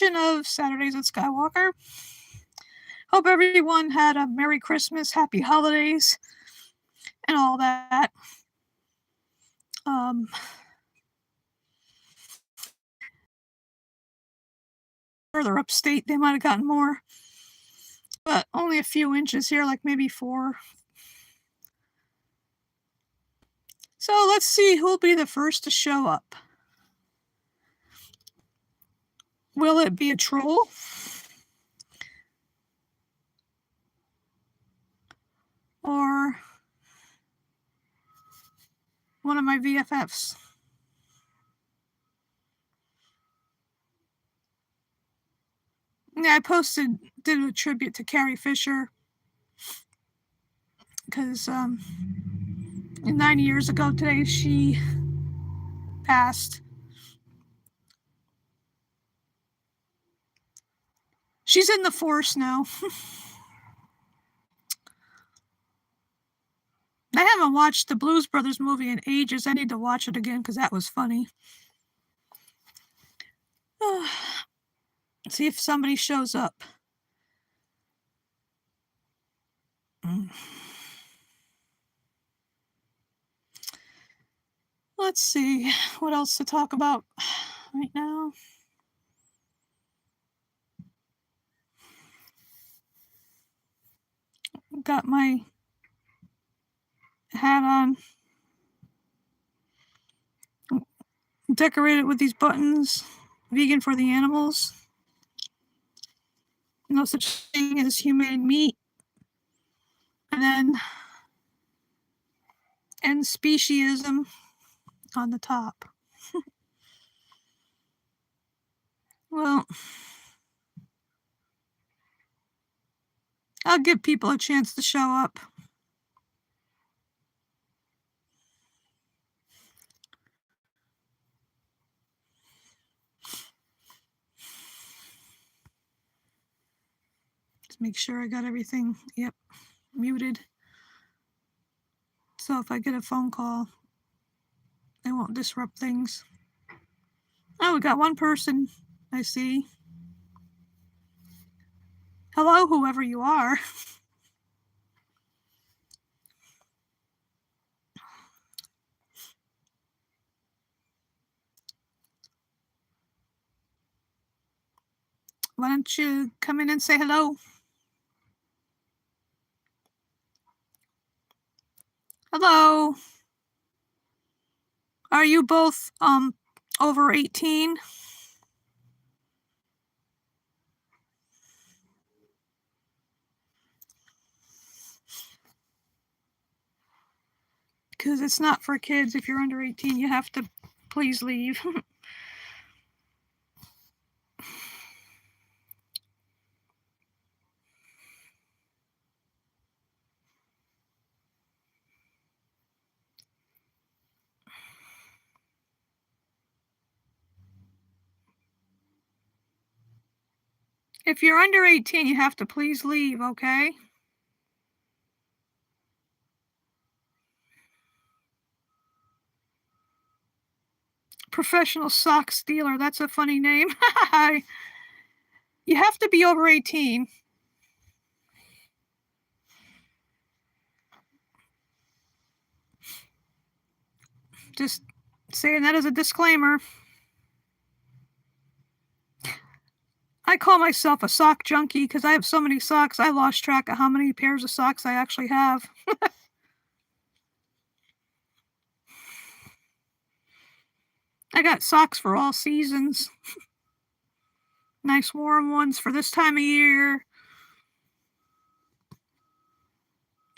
of Saturdays at Skywalker. Hope everyone had a Merry Christmas, Happy Holidays, and all that. Further upstate, they might have gotten more, but only a few inches here, like maybe 4. So let's see who'll be the first to show up. Will it be a troll? Or one of my VFFs? Yeah, I did a tribute to Carrie Fisher because 9 years ago today she passed. She's in the Force now. I haven't watched the Blues Brothers movie in ages. I need to watch it again because that was funny. See if somebody shows up. Let's see what else to talk about right now. Got my hat on. Decorated with these buttons. Vegan for the animals. No such thing as humane meat. And then end speciesism on the top. Well, I'll give people a chance to show up. Just make sure I got everything, muted. So if I get a phone call, it won't disrupt things. Oh, we got one person, I see. Hello, whoever you are. Why don't you come in and say hello? Hello. Are you both over 18? Because it's not for kids. If you're under 18, you have to please leave. If you're under 18, you have to please leave, okay? Professional sock stealer. That's a funny name. You have to be over 18. Just saying that as a disclaimer. I call myself a sock junkie because I have so many socks. I lost track of how many pairs of socks I actually have. I got socks for all seasons. Nice warm ones for this time of year.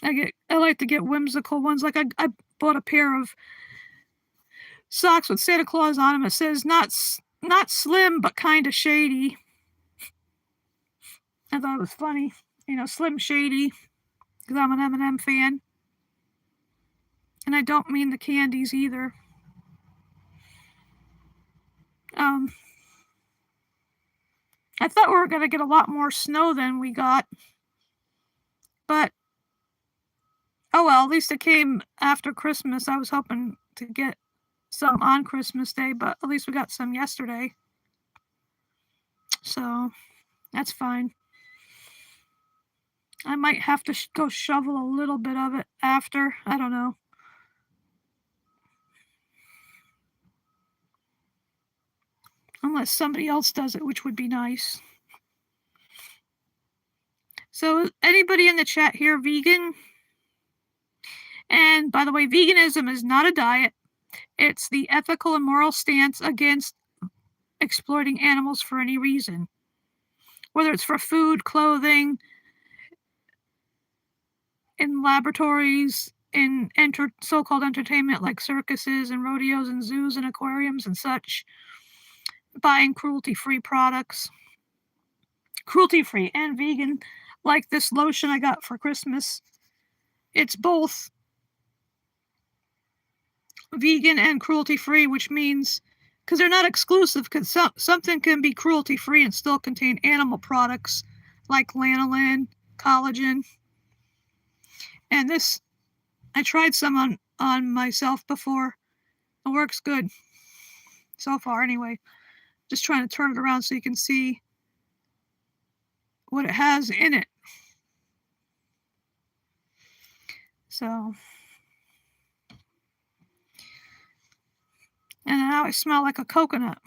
I like to get whimsical ones. Like I bought a pair of socks with Santa Claus on them. It says not slim, but kind of shady. I thought it was funny. Slim Shady, because I'm an M&M fan. And I don't mean the candies either. I thought we were going to get a lot more snow than we got. But, oh well, at least it came after Christmas. I was hoping to get some on Christmas Day, but at least we got some yesterday. So that's fine. I might have to go shovel a little bit of it after. I don't know. Unless somebody else does it, which would be nice. So, anybody in the chat here vegan? And by the way, veganism is not a diet. It's the ethical and moral stance against exploiting animals for any reason. Whether it's for food, clothing, in laboratories, in so-called entertainment like circuses and rodeos and zoos and aquariums and such, buying cruelty-free products. Cruelty-free and vegan, like this lotion I got for Christmas. It's both vegan and cruelty-free, which means, because they're not exclusive, because something can be cruelty-free and still contain animal products like lanolin, collagen. And this, I tried some on myself before. It works good. So far, anyway. Just trying to turn it around so you can see what it has in it. So, and now I smell like a coconut.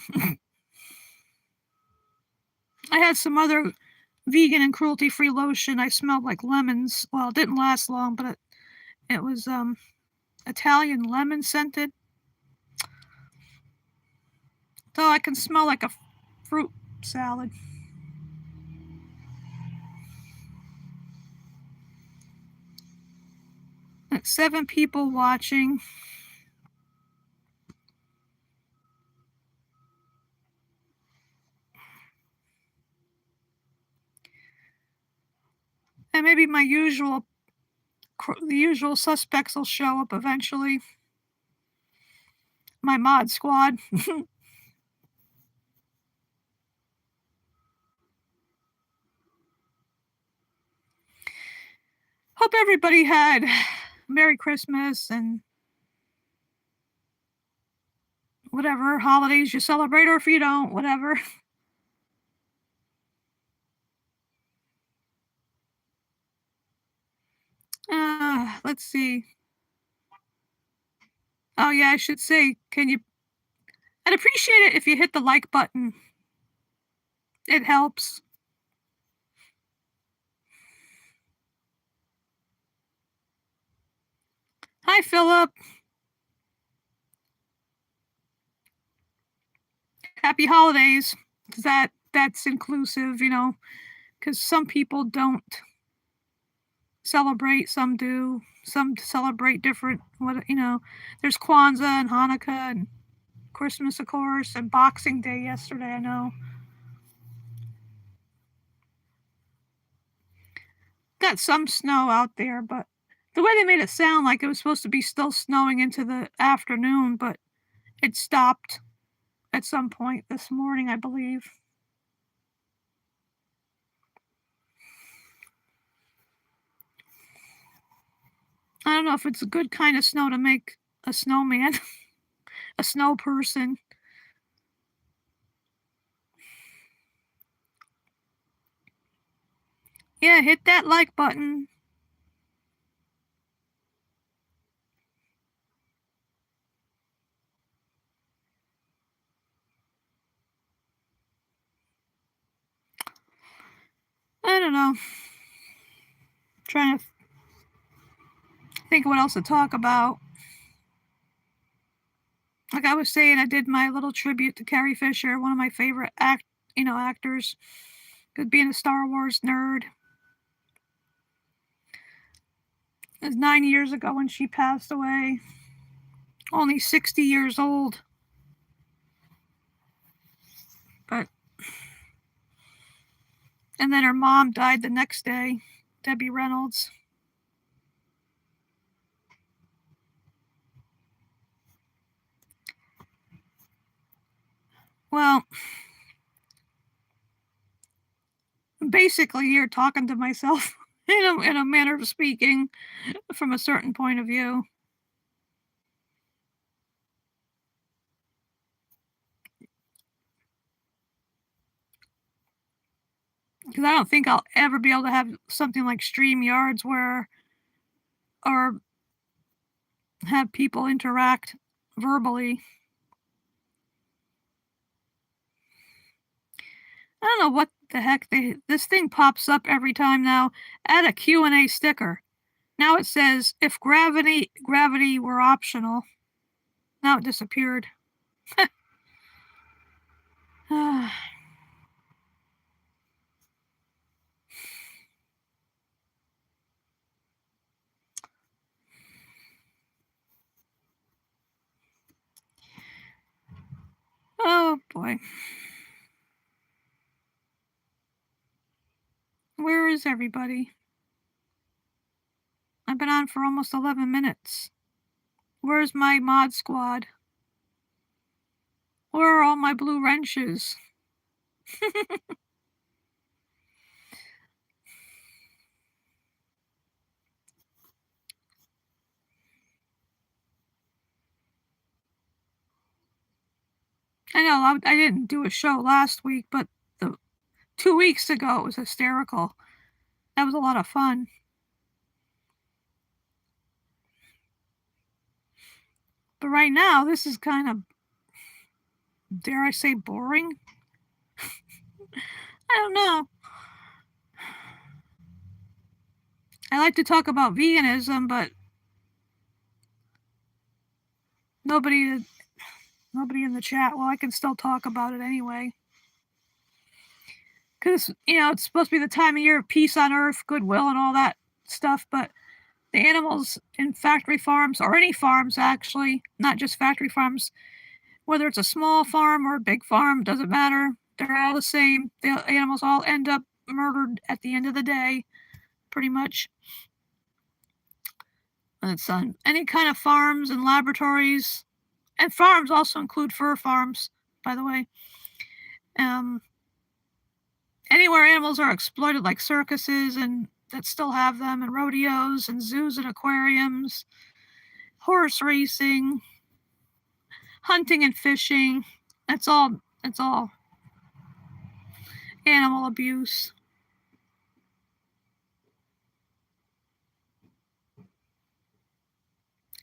I had some other vegan and cruelty-free lotion. I smelled like lemons. Well, it didn't last long, but it was Italian lemon scented. So I can smell like a fruit salad. That's 7 people watching. And maybe the usual suspects will show up eventually. My mod squad. Hope everybody had Merry Christmas and whatever holidays you celebrate, or if you don't, whatever. Let's see. Oh yeah, I should say, I'd appreciate it if you hit the like button. It helps. Hi, Philip. Happy holidays. That's inclusive, because some people don't celebrate, some do. Some celebrate different, there's Kwanzaa and Hanukkah and Christmas, of course, and Boxing Day yesterday, I know. Got some snow out there, but the way they made it sound like it was supposed to be still snowing into the afternoon, but it stopped at some point this morning, I believe. I don't know if it's a good kind of snow to make a snowman, a snow person. Yeah, hit that like button. I don't know. Trying to think what else to talk about. Like I was saying, I did my little tribute to Carrie Fisher, one of my favorite actors. Because being a Star Wars nerd. It was 9 years ago when she passed away. Only 60 years old. But and then her mom died the next day, Debbie Reynolds. Well, basically you're talking to myself in a manner of speaking from a certain point of view. because I don't think I'll ever be able to have something like StreamYards or have people interact verbally. I don't know what the heck this thing pops up every time now. Add a Q&A sticker. Now it says if gravity were optional. Now it disappeared. Oh boy. Where is everybody? I've been on for almost 11 minutes. Where's my mod squad? Where are all my blue wrenches? I know I didn't do a show last week, but 2 weeks ago it was hysterical. That was a lot of fun. But right now, this is kind of, dare I say, boring? I don't know. I like to talk about veganism, but nobody in the chat. Well, I can still talk about it anyway. Because, it's supposed to be the time of year of peace on earth, goodwill, and all that stuff, but the animals in factory farms, or any farms actually, not just factory farms, whether it's a small farm or a big farm, doesn't matter. They're all the same. The animals all end up murdered at the end of the day, pretty much. It's on any kind of farms and laboratories. And farms also include fur farms, by the way. Anywhere animals are exploited, like circuses and that still have them, and rodeos and zoos and aquariums, horse racing, hunting and fishing. It's all animal abuse.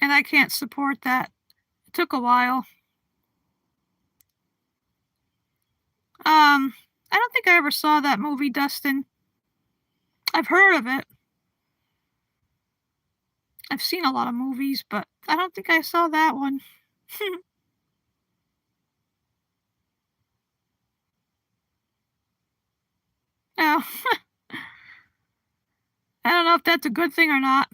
And I can't support that. It took a while. I don't think I ever saw that movie, Dustin. I've heard of it. I've seen a lot of movies, but I don't think I saw that one. Oh. I don't know if that's a good thing or not.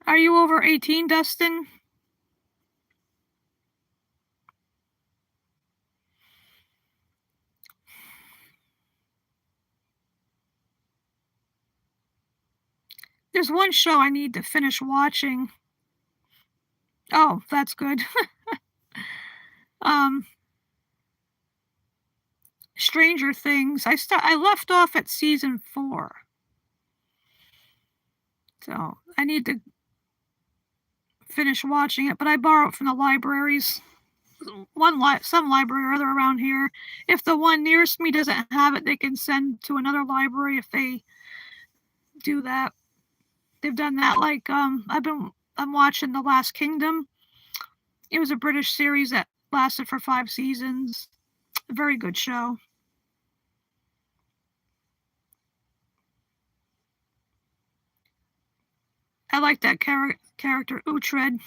Are you over 18, Dustin? There's one show I need to finish watching. Oh, that's good. Stranger Things. I left off at season 4. So I need to finish watching it, but I borrow it from the libraries. Some library or other around here. If the one nearest me doesn't have it, they can send to another library if they do that. They've done that. Like I'm watching The Last Kingdom. It was a British series that lasted for 5 seasons. A very good show. I like that character, Uhtred.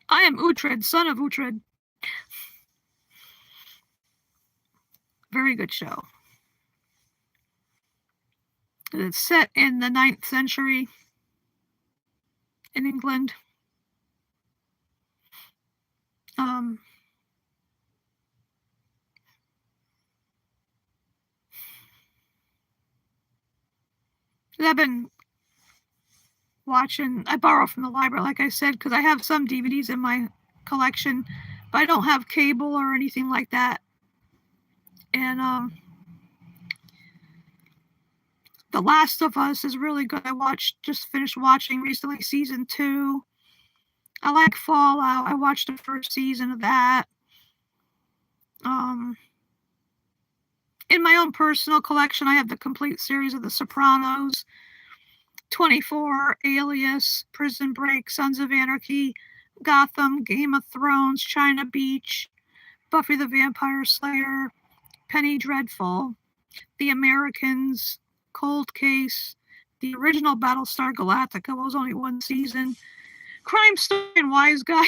I am Uhtred, son of Uhtred. Very good show. It's set in the 9th century in England. I've been watching. I borrow from the library, like I said, because I have some DVDs in my collection, but I don't have cable or anything like that. And The Last of Us is really good. Just finished watching recently season 2. I like Fallout. I watched the first season of that. In my own personal collection, I have the complete series of The Sopranos, 24, Alias, Prison Break, Sons of Anarchy, Gotham, Game of Thrones, China Beach, Buffy the Vampire Slayer, Penny Dreadful, The Americans, Cold Case, the original Battlestar Galactica was only one season, Crime Story, and Wise Guy.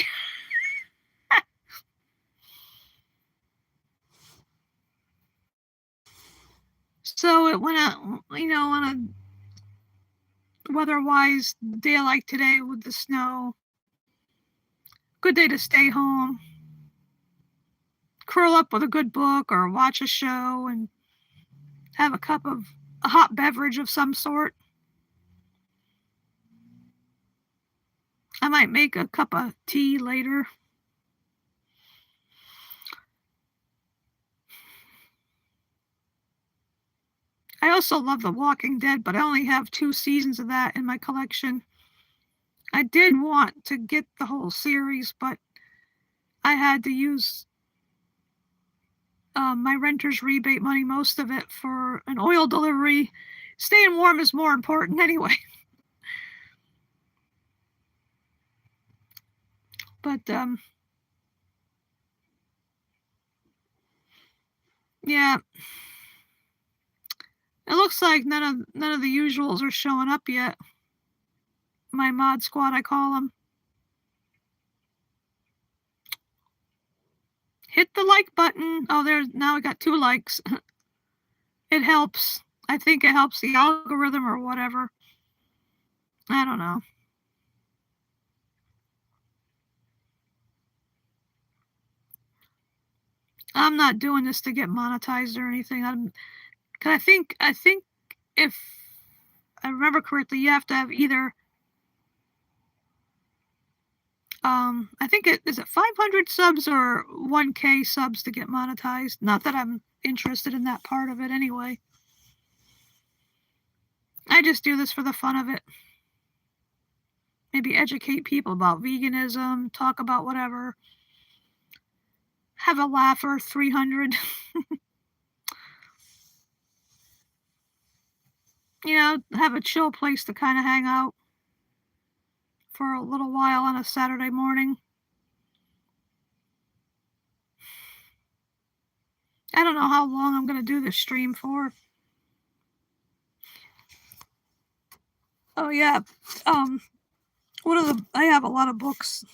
So it went out, on a weather-wise day like today with the snow. Good day to stay home, curl up with a good book or watch a show and have a cup of a hot beverage of some sort. I might make a cup of tea later. I also love The Walking Dead, but I only have 2 seasons of that in my collection. I did want to get the whole series, but I had to use my renter's rebate money, most of it, for an oil delivery. Staying warm is more important anyway. But yeah, it looks like none of the usuals are showing up yet. My mod squad, I call them. Hit the like button. Oh, now I got 2 likes. It helps. I think it helps the algorithm or whatever. I don't know. I'm not doing this to get monetized or anything. I think if I remember correctly, you have to have either I think is it 500 subs or 1K subs to get monetized. Not that I'm interested in that part of it anyway. I just do this for the fun of it. Maybe educate people about veganism, talk about whatever. Have a laugh for 300. Have a chill place to kind of hang out for a little while on a Saturday morning. I don't know how long I'm going to do this stream for. Oh yeah, I have a lot of books.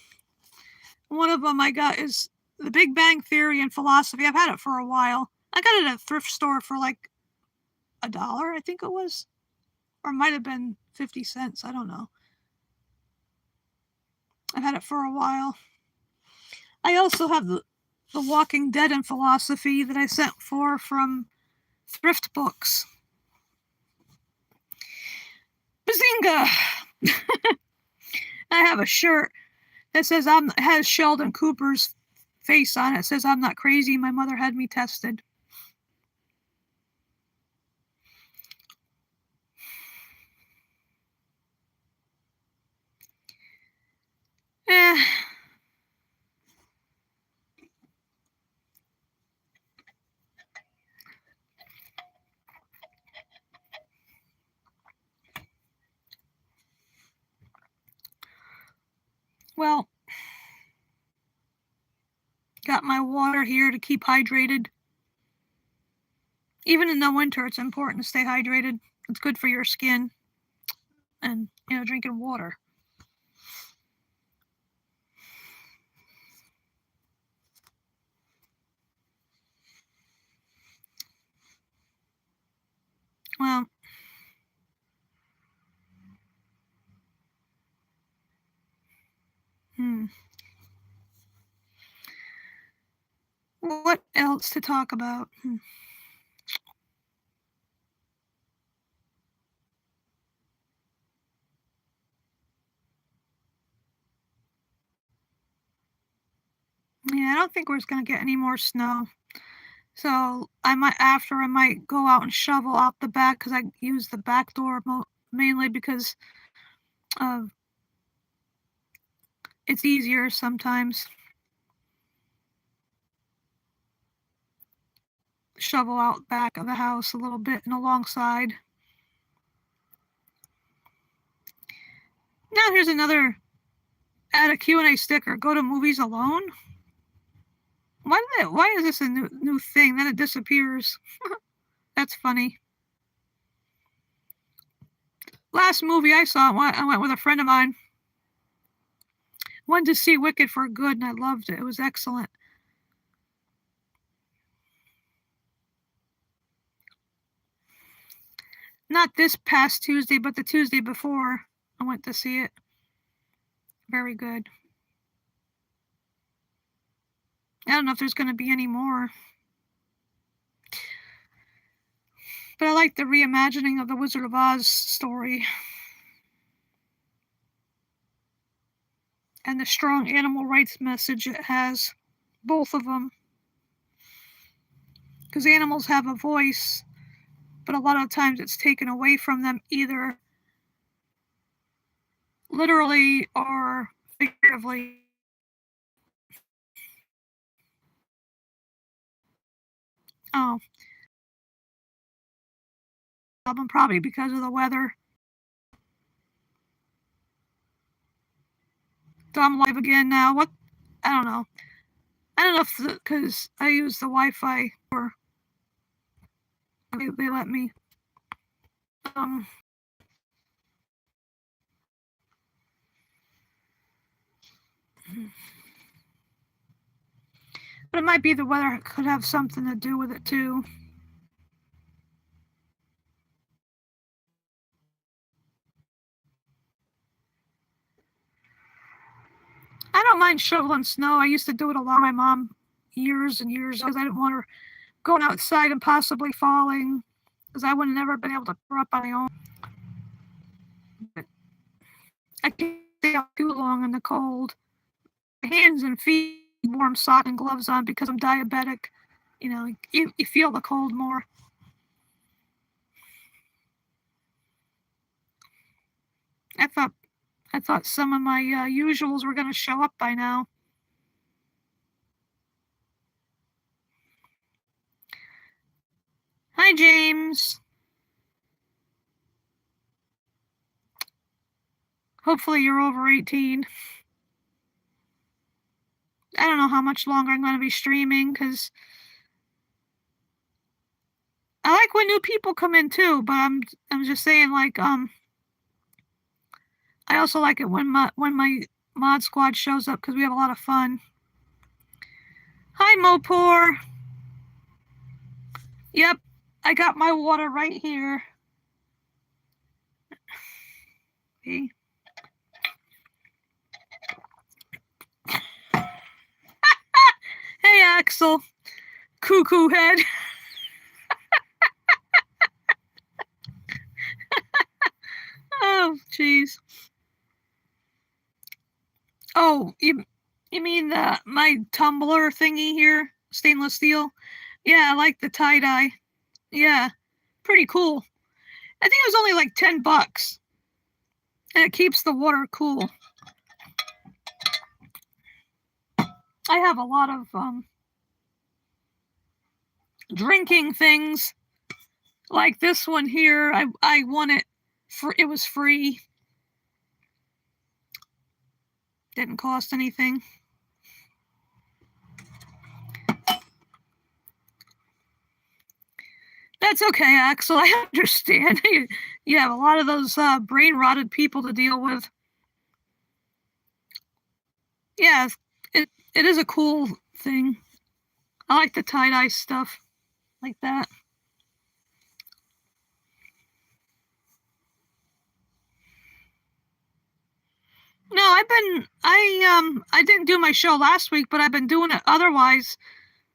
One of them I got is The Big Bang Theory and Philosophy. I've had it for a while. I got it at a thrift store for like $1, I think it was, or it might have been 50 cents. I don't know. I've had it for a while. I also have the Walking Dead and Philosophy that I sent for from Thrift Books. Bazinga! I have a shirt that says has Sheldon Cooper's face on it. It says I'm not crazy. My mother had me tested. Well, got my water here to keep hydrated. Even in the winter, it's important to stay hydrated. It's good for your skin and, drinking water. Well, what else to talk about? Yeah, I don't think we're going to get any more snow. So I might go out and shovel out the back because I use the back door mainly because it's easier sometimes. Shovel out back of the house a little bit and alongside. Now here's another add a Q&A sticker. Go to movies alone. Why is this a new thing? Then it disappears. That's funny. Last movie I saw, I went with a friend of mine. Went to see Wicked for Good, and I loved it. It was excellent. Not this past Tuesday, but the Tuesday before, I went to see it. Very good. I don't know if there's going to be any more. But I like the reimagining of the Wizard of Oz story. And the strong animal rights message it has. Both of them. Because animals have a voice, but a lot of times it's taken away from them either literally or figuratively. Oh. Probably because of the weather. So I'm live again now. What? I don't know. I don't know if because I use the Wi-Fi or they let me. But it might be the weather could have something to do with it too. I don't mind shoveling snow. I used to do it a lot with my mom years and years because I didn't want her going outside and possibly falling because I would have never been able to grow up on my own. But I can't stay out too long in the cold. My hands and feet, warm socks and gloves on because I'm diabetic. You know, you feel the cold more. I thought some of my usuals were going to show up by now. Hi, James. Hopefully you're over 18. I don't know how much longer I'm going to be streaming because I like when new people come in too, but I'm just saying like I also like it when my mod squad shows up because we have a lot of fun. Hi, Mopor. Yep, I got my water right here. Okay. Hey, Axel. Cuckoo head. Oh, jeez. Oh, you mean my tumbler thingy here? Stainless steel? Yeah, I like the tie-dye. Yeah, pretty cool. I think it was only like $10. And it keeps the water cool. I have a lot of drinking things. Like this one here, I won it. It was free. Didn't cost anything. That's okay, Axel. I understand. You have a lot of those brain-rotted people to deal with. Yeah, it is a cool thing. I like the tie-dye stuff like that. No, I didn't do my show last week, but I've been doing it otherwise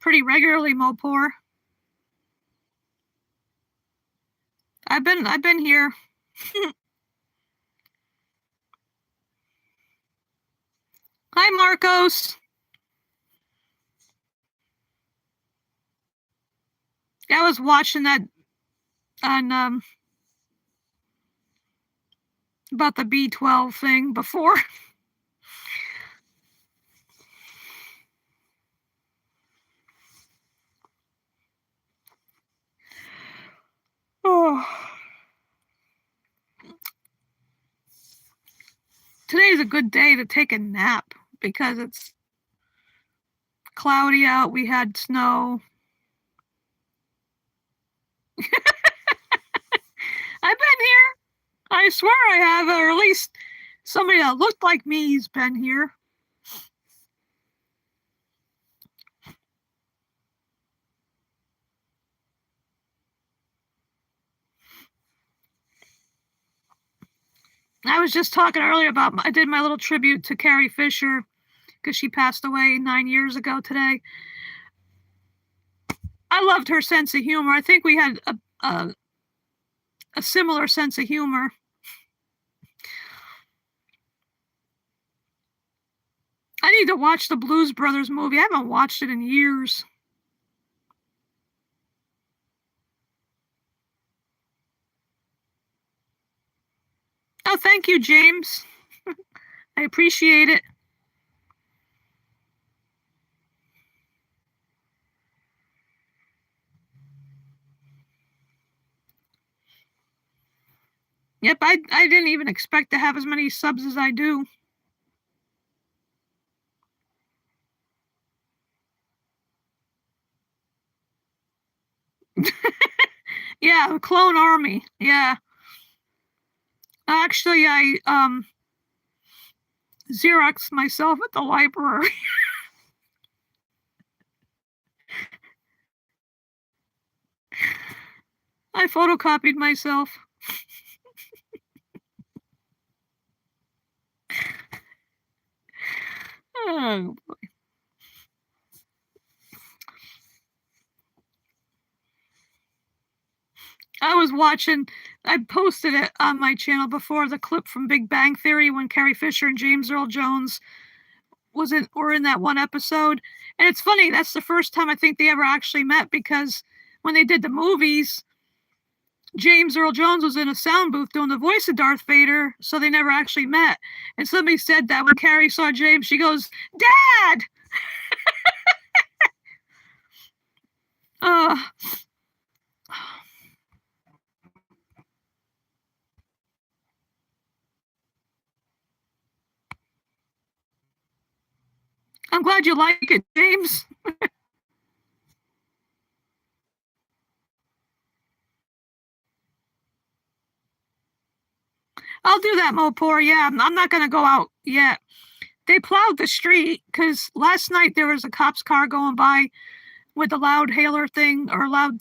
pretty regularly, Mopor. I've been here. Hi, Marcos. I was watching that on about the B12 thing before. Oh. Today's a good day to take a nap because it's cloudy out. We had snow. I've been here. I swear I have, or at least somebody that looked like me's been here. I was just talking earlier about I did my little tribute to Carrie Fisher because she passed away 9 years ago today. I loved her sense of humor. I think we had a similar sense of humor. I need to watch the Blues Brothers movie. I haven't watched it in years. Oh, thank you, James. I appreciate it. Yep, I didn't even expect to have as many subs as I do. Yeah, clone army. Yeah. Actually, I Xeroxed myself at the library. I photocopied myself. Oh boy. I was watching, I posted it on my channel before, the clip from Big Bang Theory when Carrie Fisher and James Earl Jones were in that one episode. And it's funny, that's the first time I think they ever actually met, because when they did the movies, James Earl Jones was in a sound booth doing the voice of Darth Vader, so they never actually met. And somebody said that when Carrie saw James, she goes, "Dad!" Uh, I'm glad you like it, James. I'll do that, Mopor. Yeah, I'm not going to go out yet. They plowed the street because last night there was a cop's car going by with a loud hailer thing, or loud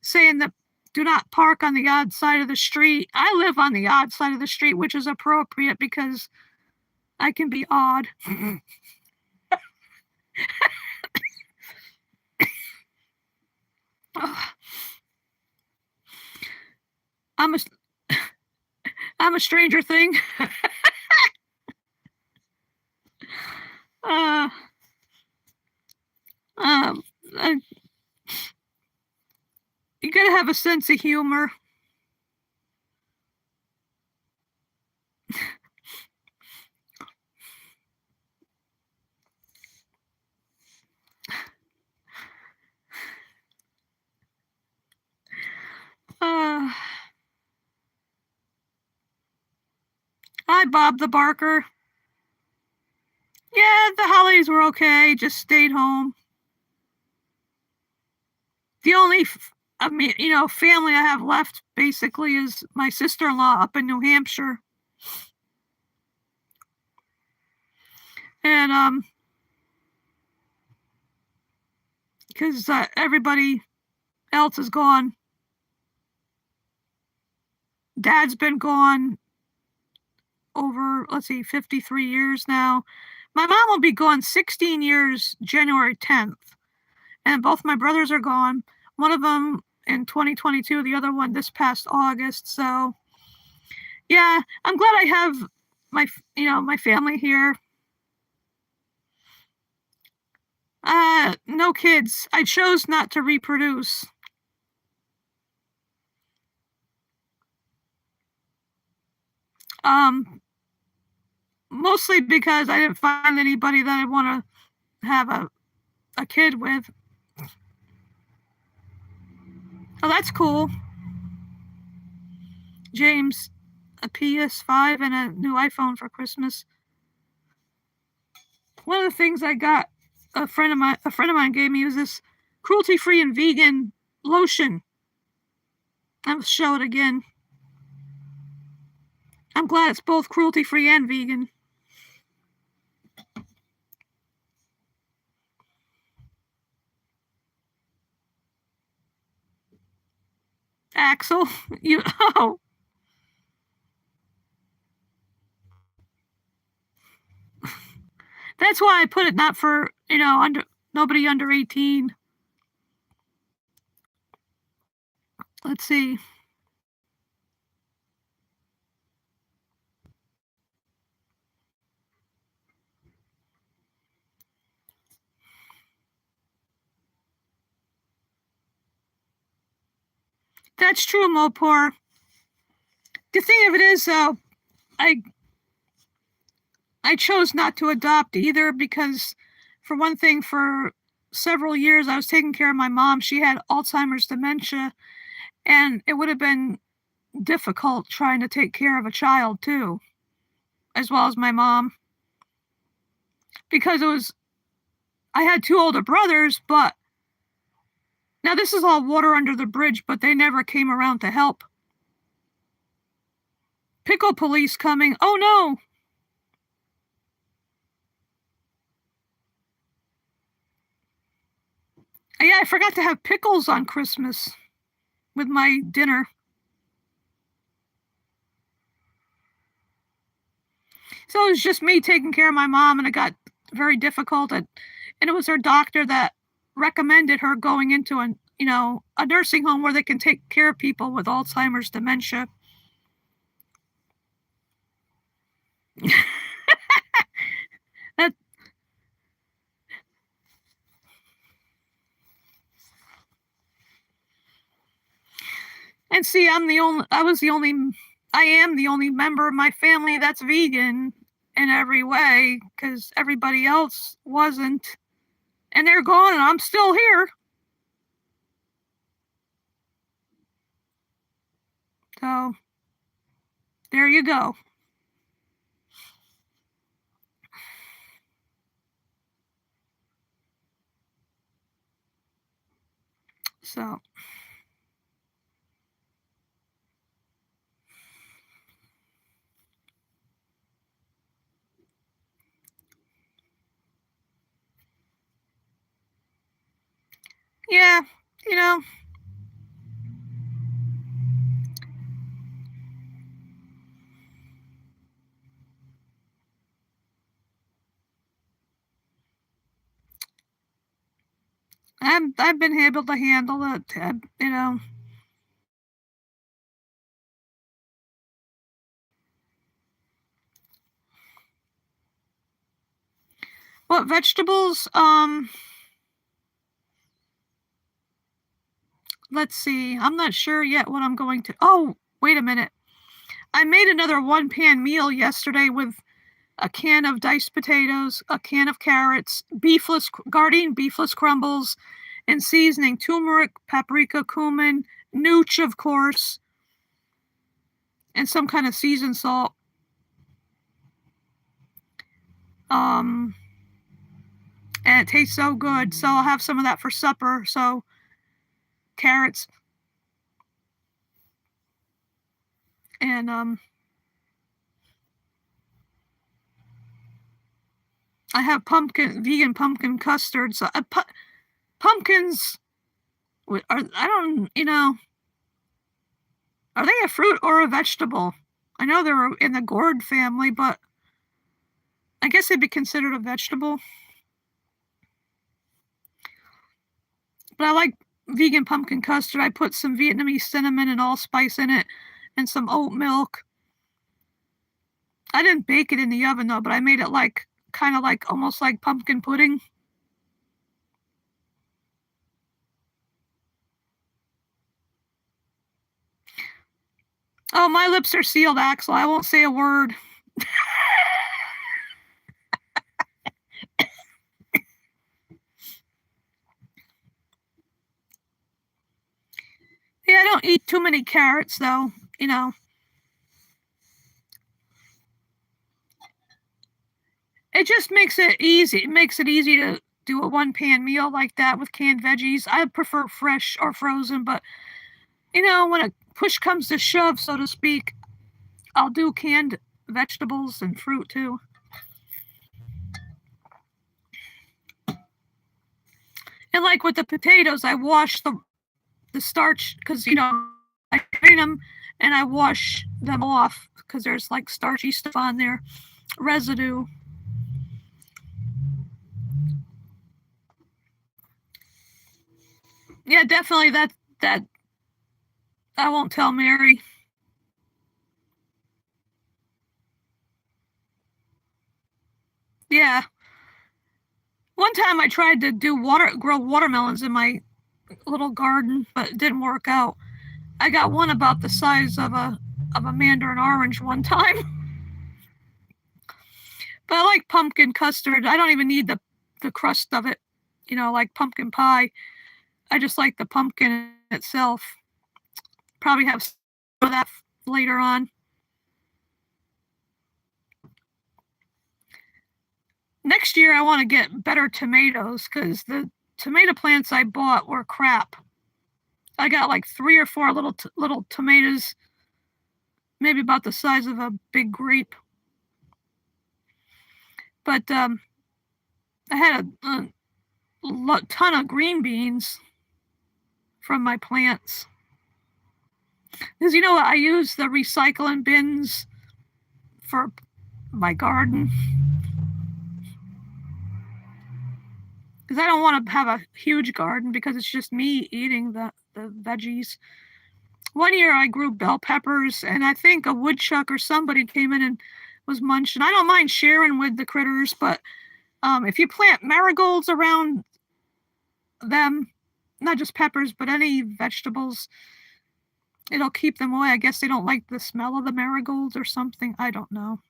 saying that do not park on the odd side of the street. I live on the odd side of the street, which is appropriate because I can be odd. I'm a I'm a Stranger Thing. uh, um, uh, you gotta have a sense of humor. Hi, Bob the Barker. Yeah, the holidays were okay. Just stayed home. The only, family I have left basically is my sister-in-law up in New Hampshire, and because everybody else is gone. Dad's been gone over, let's see, 53 years now. My mom will be gone 16 years January 10th, and both my brothers are gone. One of them in 2022, the other one this past August. So, yeah, I'm glad I have my family here. No kids. I chose not to reproduce. Um, Mostly because I didn't find anybody that I wanna have a kid with. Oh, that's cool. James, a PS5 and a new iPhone for Christmas. One of the things I got a friend of mine gave me was this cruelty-free and vegan lotion. I'll show it again. I'm glad it's both cruelty-free and vegan. Axel, you oh, that's why I put it not for, under nobody under 18. Let's see. That's true, Mopor. The thing of it is, though, I I chose not to adopt either because, for one thing, for several years I was taking care of my mom. She had Alzheimer's dementia, and it would have been difficult trying to take care of a child too, as well as my mom, because I had two older brothers, but now this is all water under the bridge, but they never came around to help. Pickle police coming. Oh no. Yeah, I forgot to have pickles on Christmas with my dinner. So it was just me taking care of my mom, and it got very difficult. And it was her doctor that recommended her going into a nursing home where they can take care of people with Alzheimer's dementia. That and see, I am the only member of my family that's vegan in every way because everybody else wasn't, and they're gone, and I'm still here. So there you go. So yeah, you know, I've been able to handle it. What vegetables? Let's see. I'm not sure yet what I'm going to. Oh, wait a minute. I made another one pan meal yesterday with a can of diced potatoes, a can of carrots, Gardein beefless crumbles, and seasoning turmeric, paprika, cumin, nooch, of course, and some kind of seasoned salt. Um, and it tastes so good. So I'll have some of that for supper. So carrots and I have vegan pumpkin custard. So pumpkins are I don't are they a fruit or a vegetable? I know they're in the gourd family, but I guess they'd be considered a vegetable. But I like vegan pumpkin custard. I put some Vietnamese cinnamon and allspice in it and some oat milk. I didn't bake it in the oven though, but I made it like kind of like almost like pumpkin pudding. Oh, my lips are sealed, Axel. I won't say a word. Yeah, I don't eat too many carrots, though. You know, it just makes it easy. It makes it easy to do a one-pan meal like that with canned veggies. I prefer fresh or frozen, but when a push comes to shove, so to speak, I'll do canned vegetables and fruit too. And like with the potatoes, I wash the starch because I drain them and I wash them off because there's like starchy stuff on there, residue. Yeah, definitely that I won't tell Mary. Yeah. One time I tried to grow watermelons in my little garden, but it didn't work out. I got one about the size of a mandarin orange one time. But I like pumpkin custard. I don't even need the crust of it, like pumpkin pie. I just like the pumpkin itself. Probably have some of that later on. Next year, I want to get better tomatoes because the tomato plants I bought were crap. I got like 3 or 4 little tomatoes, maybe about the size of a big grape. But I had a ton of green beans from my plants. Because what? I use the recycling bins for my garden. Because I don't want to have a huge garden because it's just me eating the veggies. One year I grew bell peppers, and I think a woodchuck or somebody came in and was munching. I don't mind sharing with the critters, but if you plant marigolds around them, not just peppers, but any vegetables, it'll keep them away. I guess they don't like the smell of the marigolds or something. I don't know.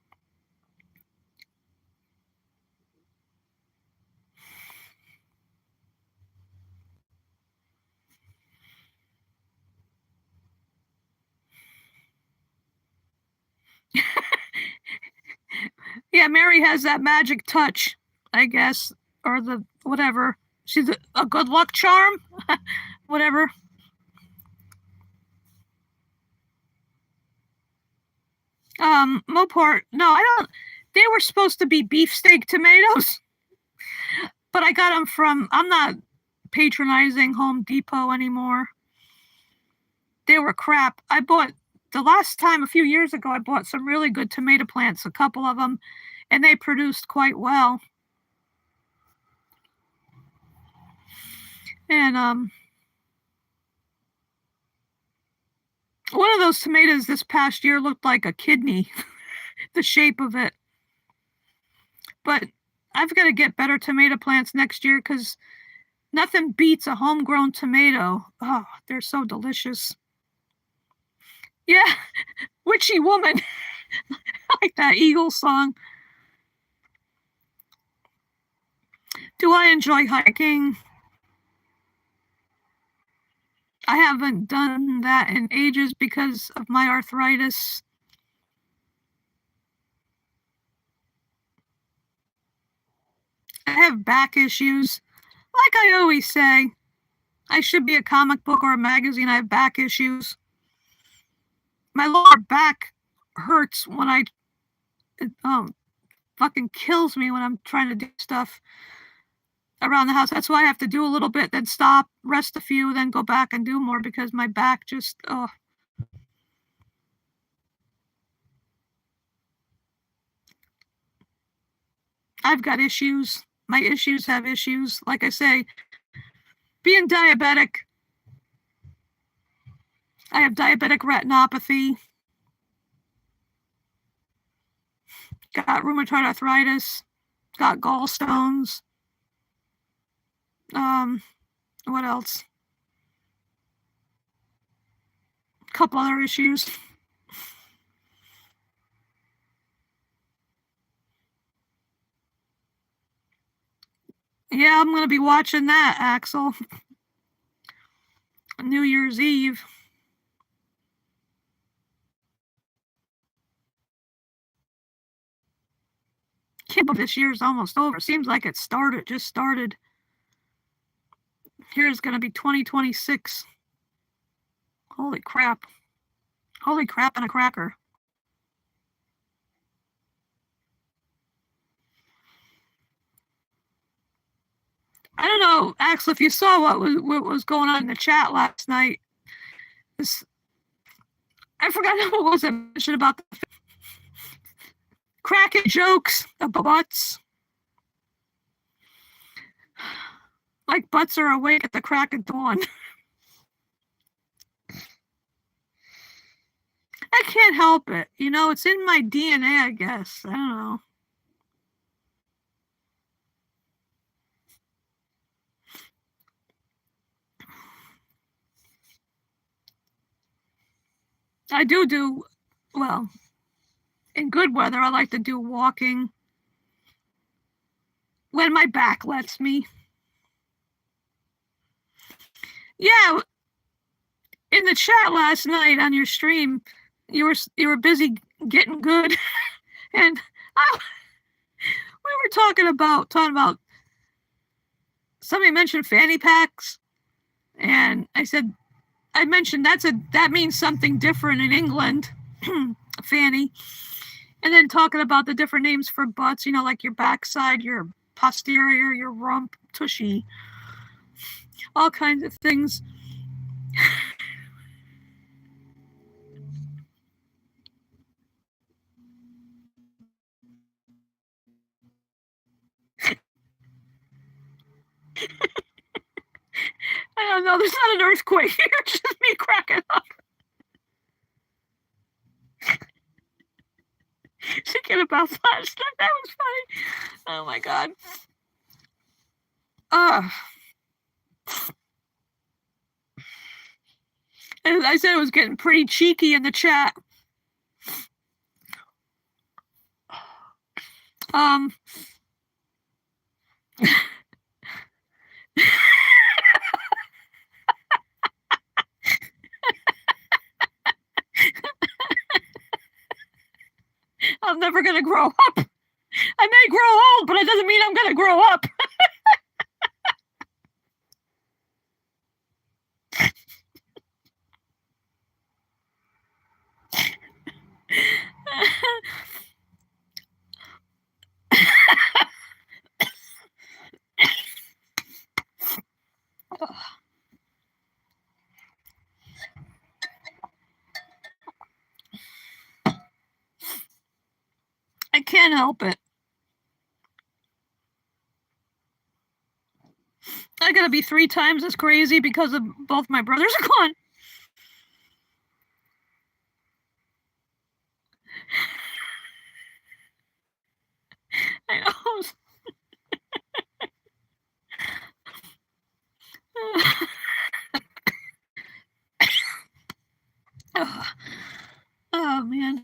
Yeah, Mary has that magic touch, I guess, or the whatever. She's a good luck charm, whatever. Moport. No, I don't. They were supposed to be beefsteak tomatoes, but I got them from. I'm not patronizing Home Depot anymore. They were crap. I bought the last time a few years ago. I bought some really good tomato plants, a couple of them, and they produced quite well. And one of those tomatoes this past year looked like a kidney, the shape of it. But I've got to get better tomato plants next year because nothing beats a homegrown tomato. Oh, they're so delicious. Yeah, witchy woman. Like that Eagle song. Do I enjoy hiking? I haven't done that in ages because of my arthritis. I have back issues. Like I always say, I should be a comic book or a magazine. I have back issues. My lower back hurts when it fucking kills me when I'm trying to do stuff around the house. That's why I have to do a little bit, then stop, rest a few, then go back and do more because my back just, oh. I've got issues. My issues have issues. Like I say, being diabetic, I have diabetic retinopathy, got rheumatoid arthritis, got gallstones. Um, what else? A couple other issues. Yeah, I'm gonna be watching that, Axel. New Year's Eve. Can't believe this year's almost over. Seems like it just started. Here's gonna be 2026. Holy crap. Holy crap and a cracker. I don't know, Axel, if you saw what was going on in the chat last night. I forgot what was it mentioned about the cracking jokes about butts. Like butts are awake at the crack of dawn. I can't help it. You know, it's in my DNA, I guess. I don't know. I do, well, in good weather, I like to do walking when my back lets me. Yeah, in the chat last night on your stream, you were busy getting good, and we were talking about somebody mentioned fanny packs, and I mentioned that means something different in England, fanny, and then talking about the different names for butts, you know, like your backside, your posterior, your rump, tushy, all kinds of things. I don't know, there's not an earthquake here, it's just me cracking up. Thinking about last night, that was funny. Oh my god. And I said it was getting pretty cheeky in the chat. I'm never gonna grow up. I may grow old, but it doesn't mean I'm gonna grow up. I can't help it. I gotta be 3 times as crazy because of both my brothers are gone. I know. Oh man.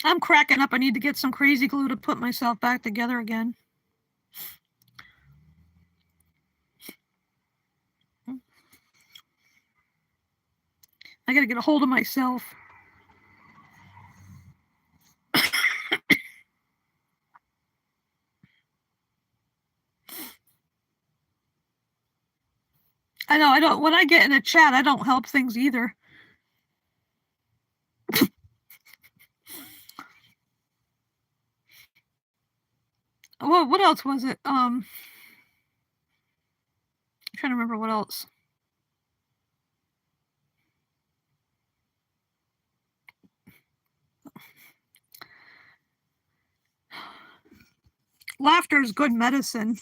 I'm cracking up. I need to get some crazy glue to put myself back together again. I gotta get a hold of myself. I know, I don't, when I get in a chat, I don't help things either. What else was it? I'm trying to remember what else. Laughter is good medicine,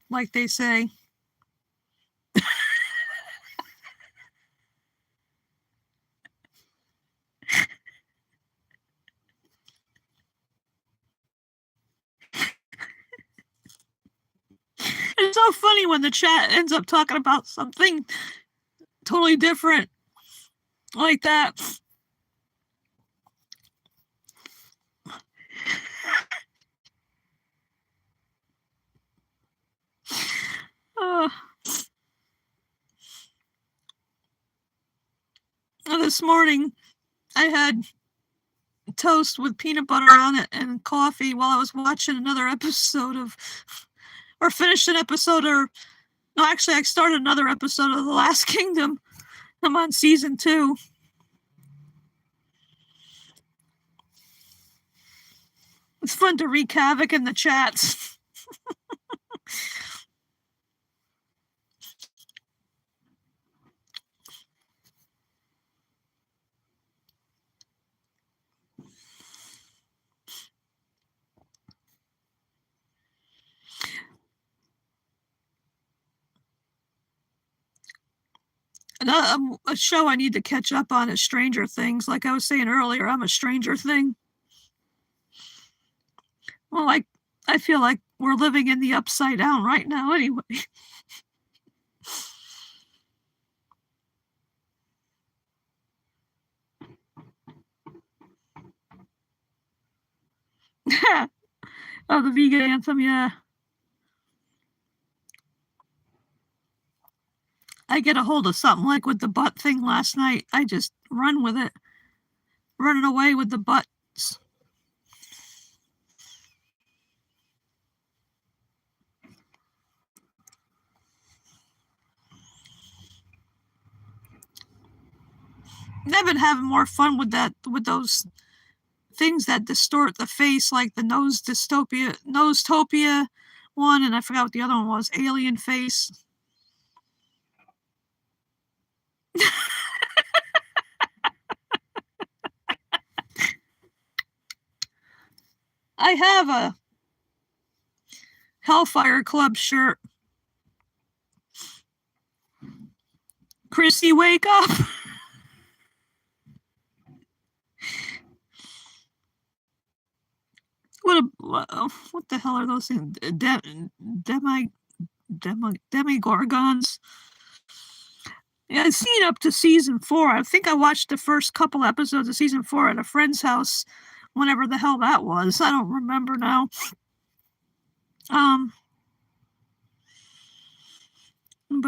like they say. It's so funny when the chat ends up talking about something totally different like that. Uh, this morning I had toast with peanut butter on it and coffee while I was watching another episode of, or finished an episode, or no, actually, I started another episode of The Last Kingdom. I'm on season 2. It's fun to wreak havoc in the chats. A show I need to catch up on is Stranger Things. Like I was saying earlier, I'm a Stranger Thing. Well, I feel like we're living in the upside down right now anyway. Oh, the vegan anthem, yeah. I get a hold of something like with the butt thing last night. I just run with it. Running away with the butts. I've been having more fun with those things that distort the face, like the Nosetopia one, and I forgot what the other one was, alien face. I have a Hellfire Club shirt. Chrissy, wake up! What the hell are those things? Demigorgons. Yeah, I've seen up to season 4. I think I watched the first couple episodes of season 4 at a friend's house, whenever the hell that was. I don't remember now. But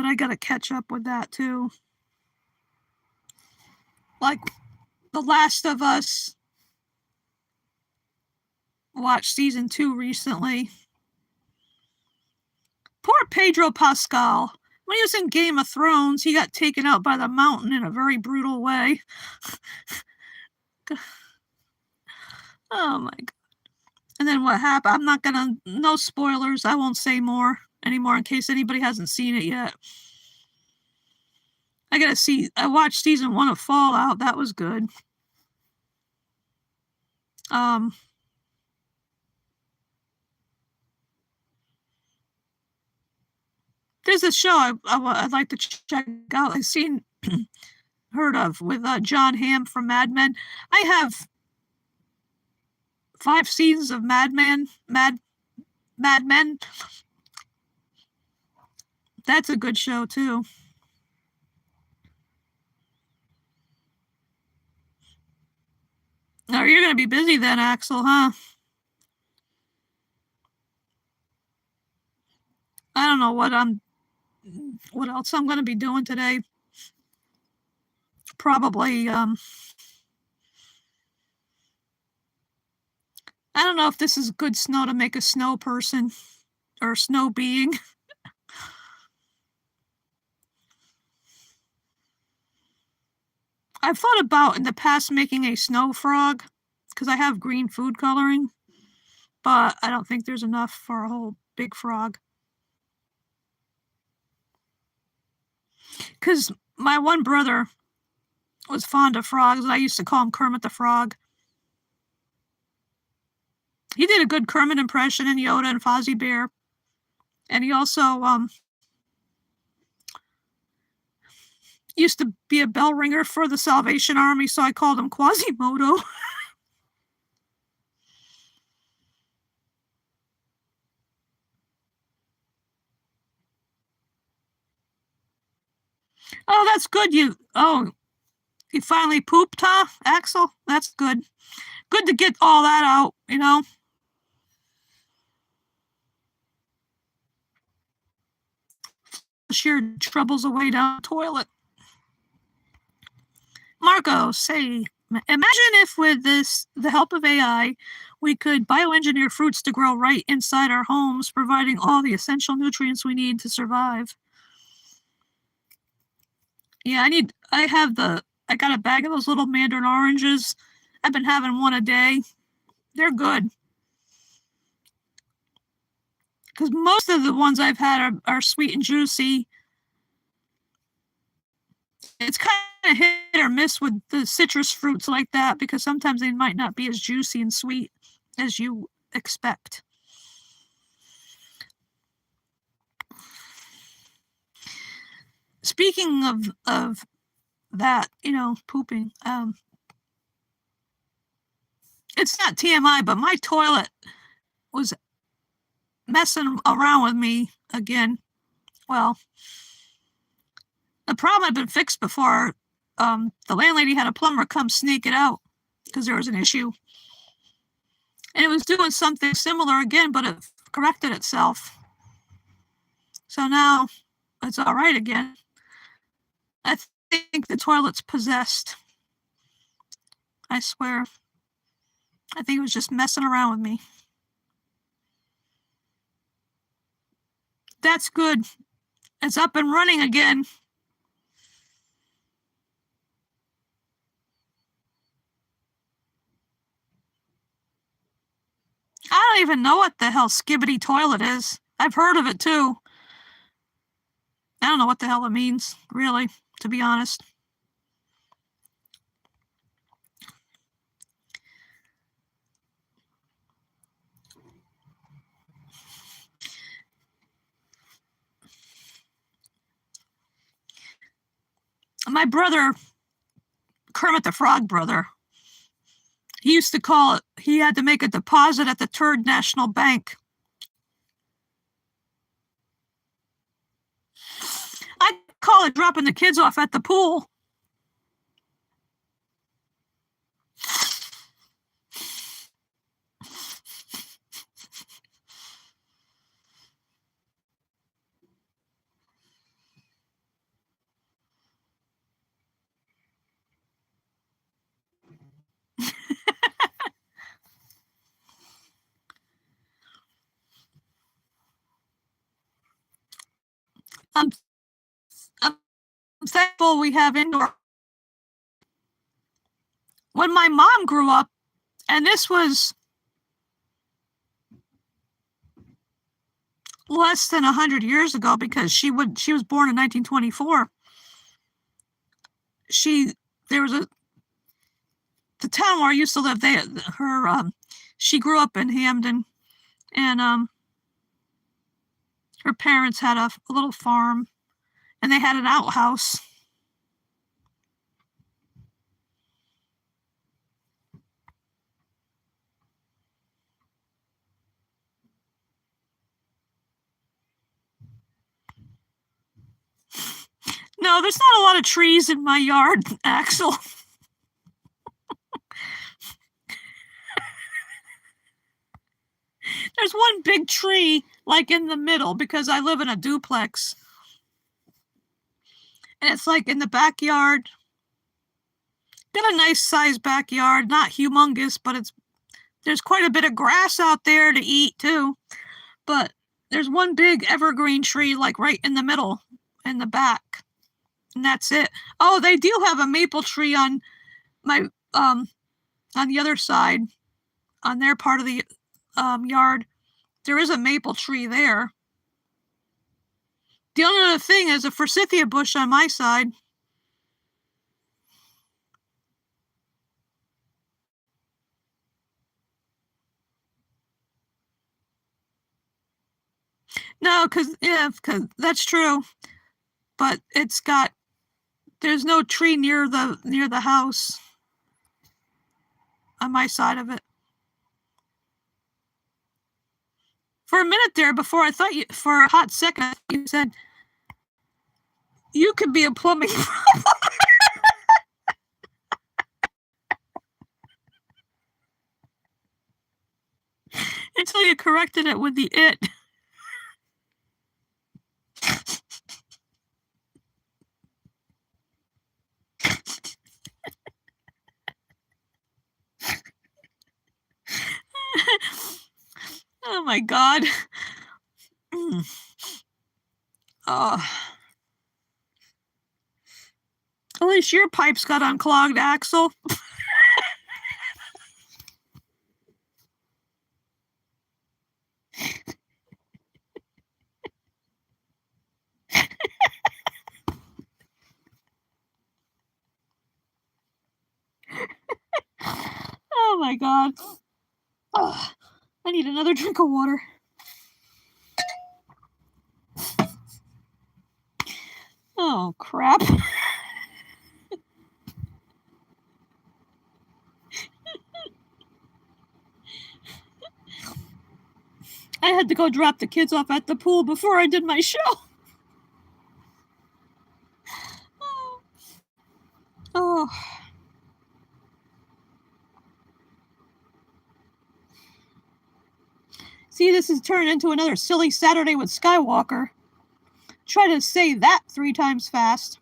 I gotta catch up with that too. Like The Last of Us. Watched season 2 recently. Poor Pedro Pascal. When he was in Game of Thrones, he got taken out by the mountain in a very brutal way. Oh my god. And then what happened? I'm not gonna, no spoilers. I won't say more anymore in case anybody hasn't seen it yet. I watched season 1 of Fallout. That was good. There's a show I'd like to check out. I've seen, heard of, with John Hamm from Mad Men. I have 5 seasons of Mad Men. That's a good show too. Oh, you're gonna be busy then, Axel, huh? I don't know what else I'm gonna be doing today. Probably I don't know if this is good snow to make a snow person or snow being. I've thought about in the past making a snow frog because I have green food coloring, but I don't think there's enough for a whole big frog. Because my one brother was fond of frogs, and I used to call him Kermit the Frog. He did a good Kermit impression in Yoda and Fozzie Bear. And he also used to be a bell ringer for the Salvation Army, so I called him Quasimodo. Oh, that's good. You finally pooped, huh, Axel? That's good. Good to get all that out, you know. your troubles away down the toilet. Marco, say, imagine if with the help of AI, we could bioengineer fruits to grow right inside our homes, providing all the essential nutrients we need to survive. Yeah, I got a bag of those little mandarin oranges. I've been having one a day. They're good. Because most of the ones I've had are sweet and juicy. It's kind of hit or miss with the citrus fruits like that, because sometimes they might not be as juicy and sweet as you expect. Speaking of that, pooping, it's not TMI, but my toilet was messing around with me again. Well, the problem had been fixed before. The landlady had a plumber come snake it out because there was an issue. And it was doing something similar again, but it corrected itself. So now it's all right again. I think the toilet's possessed. I swear. I think it was just messing around with me. That's good. It's up and running again. I don't even know what the hell skibbity toilet is. I've heard of it too. I don't know what the hell it means, really, to be honest. My brother, Kermit the Frog brother, he used to call it, he had to make a deposit at the Turd National Bank. I call it dropping the kids off at the pool. I'm thankful we have indoor. When my mom grew up, and this was less than 100 years ago, because she was born in 1924. There was the town where I used to live. She grew up in Hamden, and her parents had a little farm, and they had an outhouse. No, there's not a lot of trees in my yard, Axel. There's one big tree, like in the middle, because I live in a duplex. And it's like in the backyard. Got a nice sized backyard, not humongous, but there's quite a bit of grass out there to eat too. But there's one big evergreen tree, like right in the middle, in the back. And that's it. Oh, they do have a maple tree on my on the other side, on their part of the yard. There is a maple tree there. The only other thing is a forsythia bush on my side. No, because that's true. But there's no tree near the house on my side of it. For a minute there, before for a hot second, you said you could be a plumbing problem. Until you corrected it with the it. my God. Oh. At least your pipes got unclogged, Axel. Oh my God. Oh, I need another drink of water. Oh, crap. I had to go drop the kids off at the pool before I did my show. Oh. See, this has turned into another silly Saturday with Skywalker. Try to say that 3 times fast.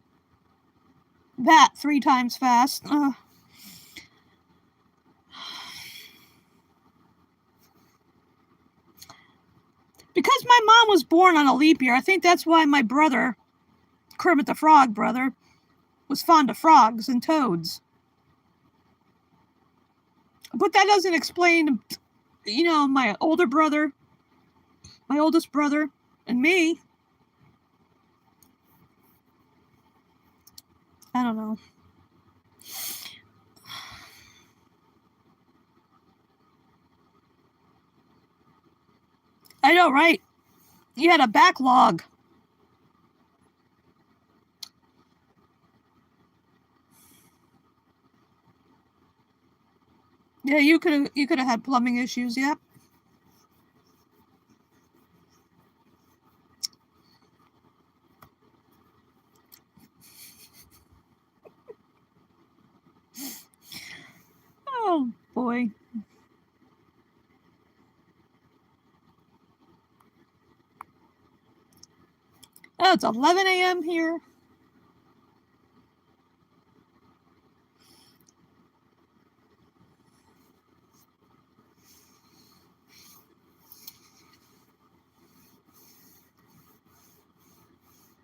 That 3 times fast. Because my mom was born on a leap year, I think that's why my brother, Kermit the Frog brother, was fond of frogs and toads. But that doesn't explain, you know, my older brother, my oldest brother, and me. I don't know. I know, right? You had a backlog. Yeah, you could have had plumbing issues, yeah. Oh boy. Oh, it's 11 a.m. here.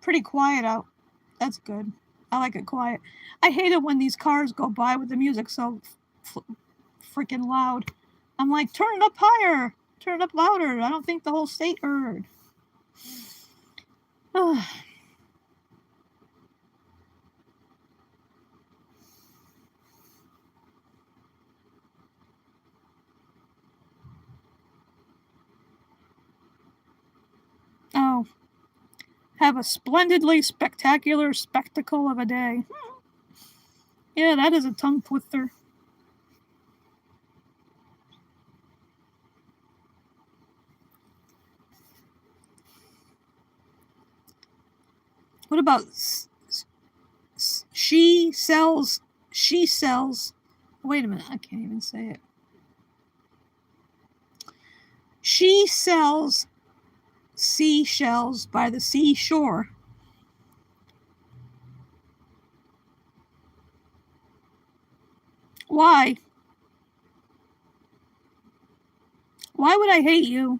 Pretty quiet out. That's good. I like it quiet. I hate it when these cars go by with the music so freaking loud. I'm like, turn it up higher. Turn it up louder. I don't think the whole state heard. Oh. Have a splendidly spectacular spectacle of a day. Yeah, that is a tongue twister. What about she sells? Wait a minute, I can't even say it. She sells seashells by the seashore. Why? Why would I hate you?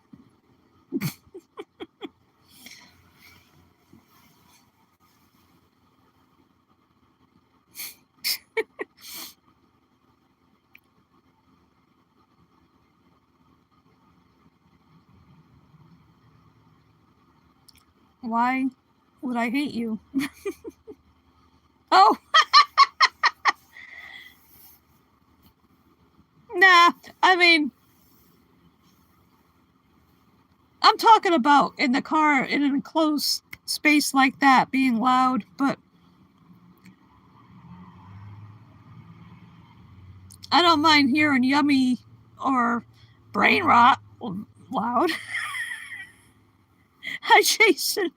Why would I hate you? Oh! Nah, I mean, I'm talking about in the car in an enclosed space like that being loud, but I don't mind hearing yummy or brain rot loud. Hi, Jason.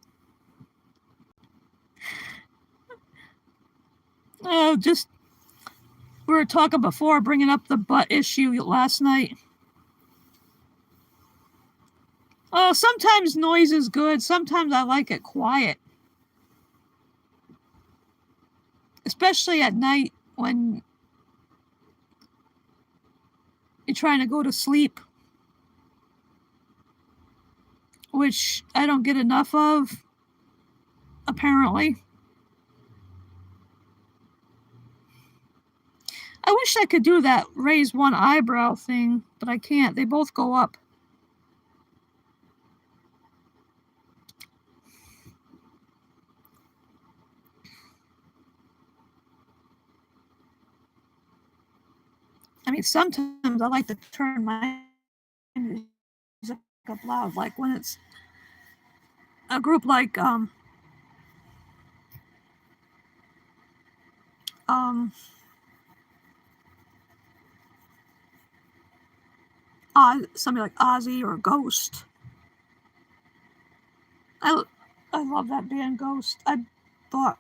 Oh, just we were talking before, bringing up the butt issue last night. Oh, sometimes noise is good. Sometimes I like it quiet. Especially at night when you're trying to go to sleep. which I don't get enough of, apparently. I wish I could do that raise one eyebrow thing, but I can't. They both go up. I mean, sometimes I like to turn my music up loud, like when it's a group like somebody like Ozzy or Ghost. I love that band Ghost. I bought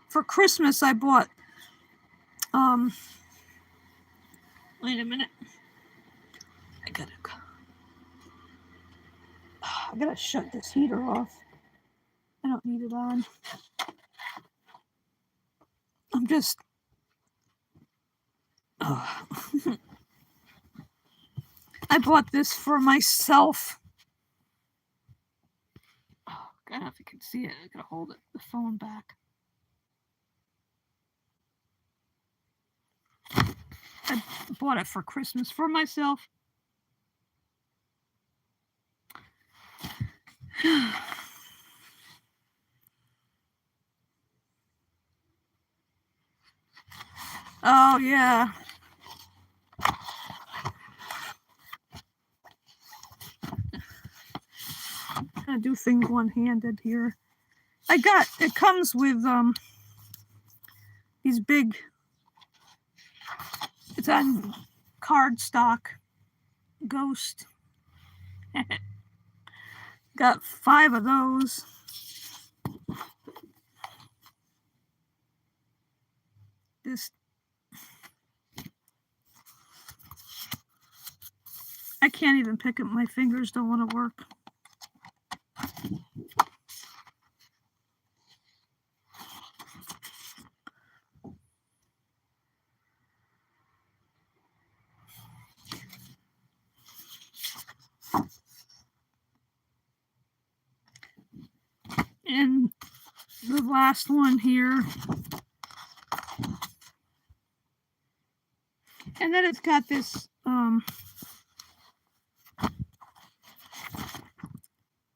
for Christmas. I bought wait a minute. I gotta shut this heater off. I don't need it on. I'm just I bought this for myself. Oh, I don't know if you can see it. I gotta hold the phone back. I bought it for Christmas for myself. Oh yeah. I'm gonna do things one-handed here. It comes with these big, it's on cardstock, Ghost. Got 5 of those. This, I can't even pick up. My fingers don't want to work. And the last one here. And then it's got this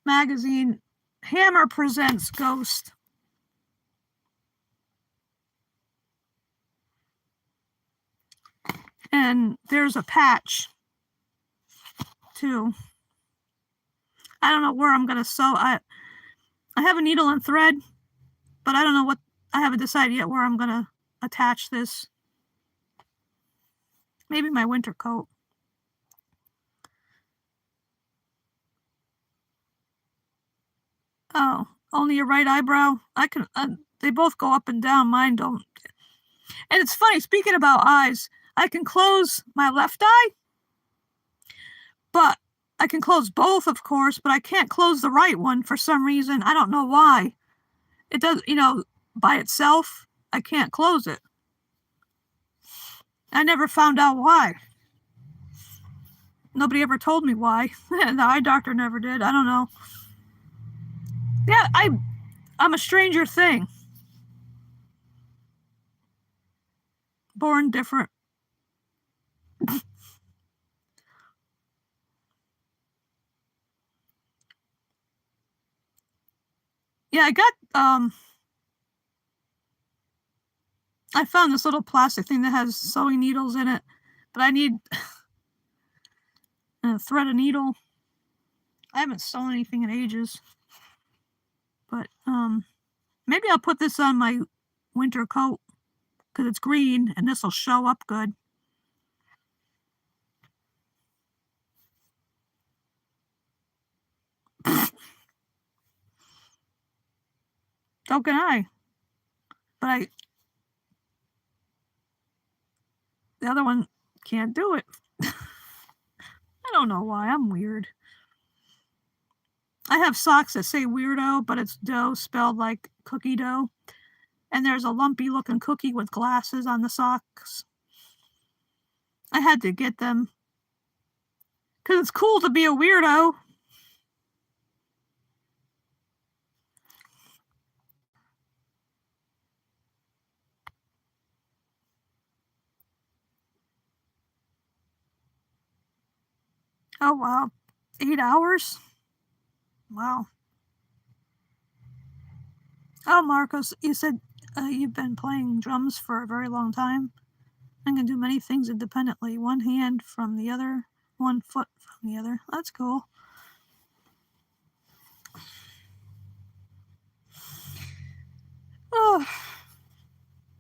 magazine, Hammer Presents Ghost. And there's a patch too. I don't know where I'm gonna sew. I have a needle and thread, but I don't know what, I haven't decided yet where I'm gonna attach this. Maybe my winter coat. Oh, only your right eyebrow? I can, they both go up and down. Mine don't. And it's funny, speaking about eyes, I can close my left eye, but I can close both, of course, but I can't close the right one for some reason. I don't know why. It does, by itself, I can't close it. I never found out why. Nobody ever told me why. The eye doctor never did. I don't know. Yeah, I'm a stranger thing. Born different. Yeah, I found this little plastic thing that has sewing needles in it, but I need a thread a needle. I haven't sewn anything in ages, but maybe I'll put this on my winter coat because it's green and this will show up good. So can I. But the other one can't do it. I don't know why. I'm weird. I have socks that say weirdo, but it's dough spelled like cookie dough. And there's a lumpy looking cookie with glasses on the socks. I had to get them because it's cool to be a weirdo. Oh, wow. 8 hours? Wow. Oh, Marcos, you said you've been playing drums for a very long time. I can do many things independently. One hand from the other, one foot from the other. That's cool. Oh,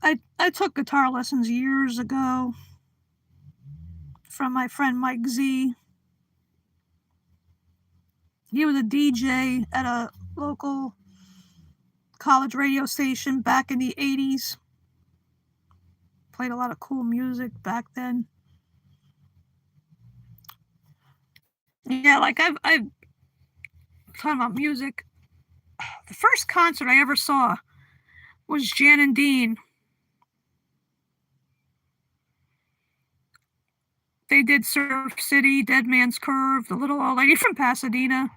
I took guitar lessons years ago from my friend Mike Z. He was a DJ at a local college radio station back in the 80s. Played a lot of cool music back then. Yeah, like I've talking about music. The first concert I ever saw was Jan and Dean. They did Surf City, Dead Man's Curve, The Little Old Lady from Pasadena.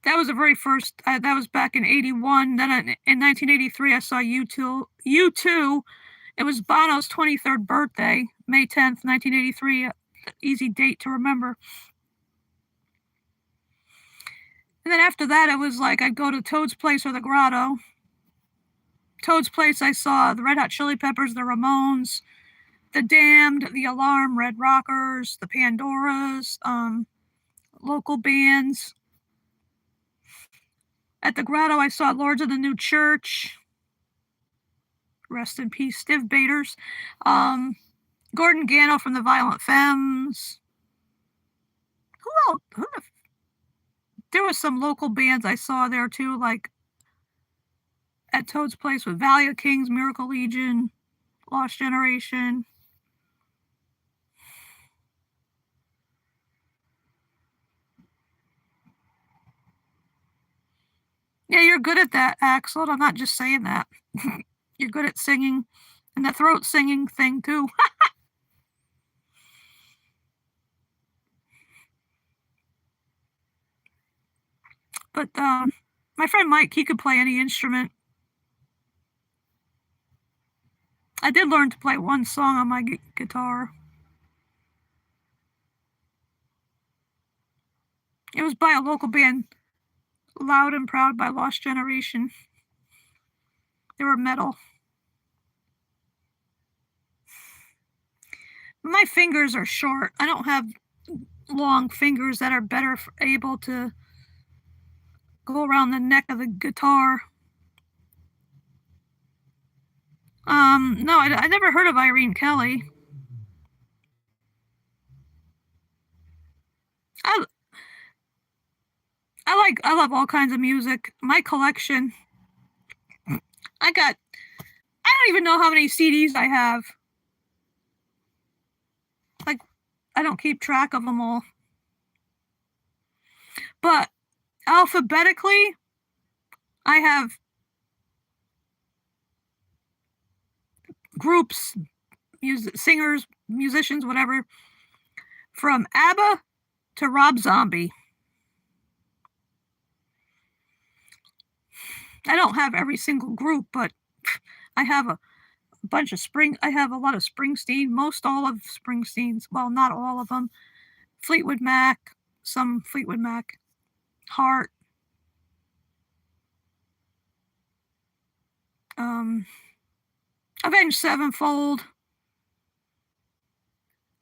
That was the very first. That was back in '81. Then in 1983, I saw U2. U2. It was Bono's 23rd birthday, May 10th, 1983. Easy date to remember. And then after that, it was like I'd go to Toad's Place or the Grotto. Toad's Place, I saw the Red Hot Chili Peppers, the Ramones, the Damned, the Alarm, Red Rockers, the Pandoras, local bands. At the Grotto, I saw Lords of the New Church. Rest in peace, Stiv Bators. Gordon Gano from the Violent Femmes. Who else? There was some local bands I saw there too, like at Toad's Place with Valley of Kings, Miracle Legion, Lost Generation. Yeah, you're good at that, Axel. I'm not just saying that. You're good at singing and the throat singing thing too. But my friend Mike, he could play any instrument. I did learn to play one song on my guitar. It was by a local band, Loud and Proud by Lost Generation. They were metal. My fingers are short. I don't have long fingers that are better able to go around the neck of the guitar. No, I never heard of Irene Kelly. I I love all kinds of music. My collection, I don't even know how many CDs I have. Like, I don't keep track of them all. But alphabetically, I have groups, singers, musicians, whatever, from ABBA to Rob Zombie. I don't have every single group, but I have a bunch of I have a lot of Springsteen, most all of Springsteen's, well, not all of them. Fleetwood Mac, some Fleetwood Mac, Heart, Avenged Sevenfold.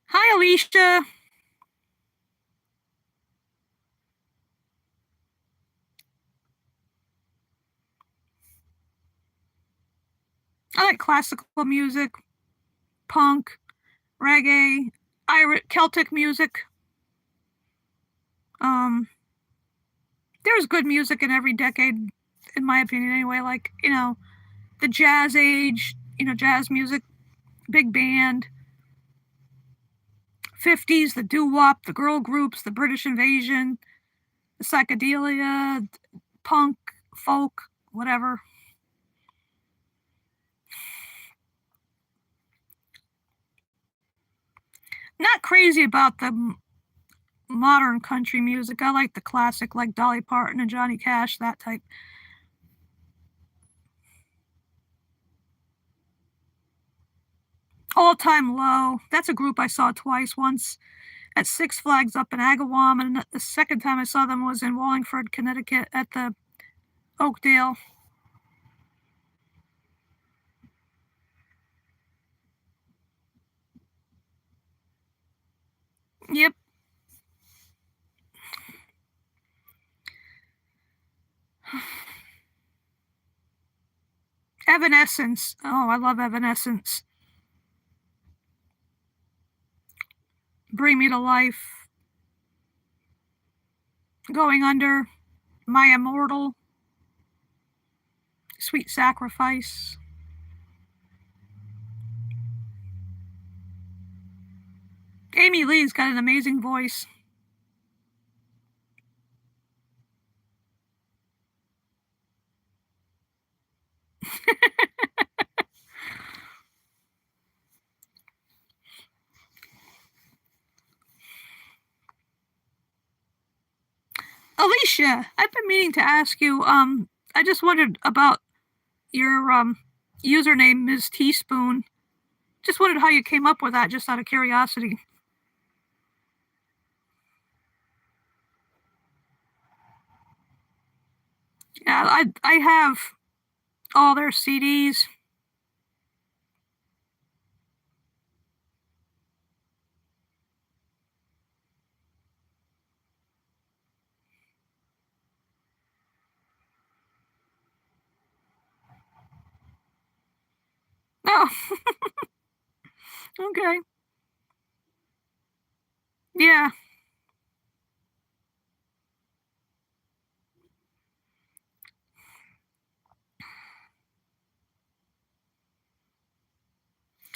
Hi, Alicia. I like classical music, punk, reggae, Irish, Celtic music. There's good music in every decade, in my opinion, anyway. Like, the jazz age, jazz music, big band. 50s, the doo-wop, the girl groups, the British invasion, the psychedelia, punk, folk, whatever. Not crazy about the modern country music. I like the classic, like Dolly Parton and Johnny Cash, that type. All Time Low. That's a group I saw twice. Once at Six Flags up in Agawam, and the second time I saw them was in Wallingford, Connecticut at the Oakdale. Yep. Evanescence. Oh, I love Evanescence. Bring Me to Life. Going Under. My Immortal. Sweet Sacrifice. Amy Lee's got an amazing voice. Alicia, I've been meaning to ask you, I just wondered about your username, Ms. Teaspoon. Just wondered how you came up with that, just out of curiosity. Yeah, I have all their CDs. Oh, okay. Yeah.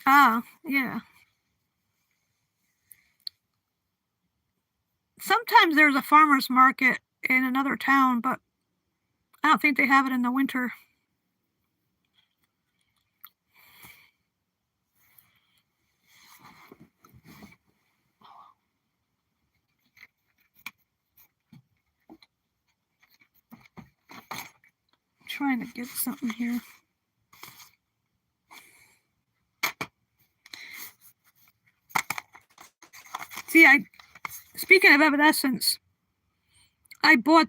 Ah, yeah. Sometimes there's a farmer's market in another town, but I don't think they have it in the winter. I'm trying to get something here. See, speaking of Evanescence, I bought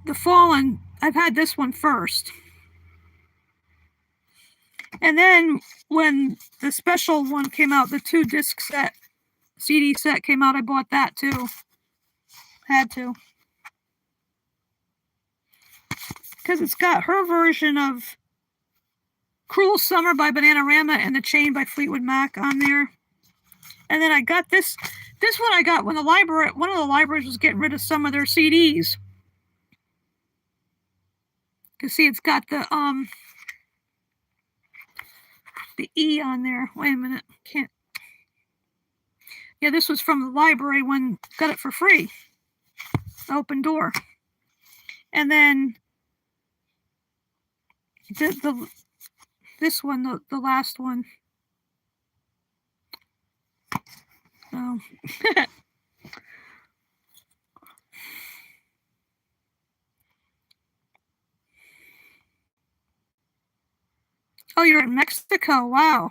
the Fallen. I've had this one first. And then when the special one came out, the 2-disc set, CD set came out, I bought that too. Had to. Because it's got her version of Cruel Summer by Bananarama and The Chain by Fleetwood Mac on there. And then I got this one I got when one of the libraries was getting rid of some of their CDs. You can see it's got the E on there. Wait a minute. Can't. Yeah, this was from the library when got it for free. Open door. And then this one, the last one. Oh. Oh, you're in Mexico. Wow.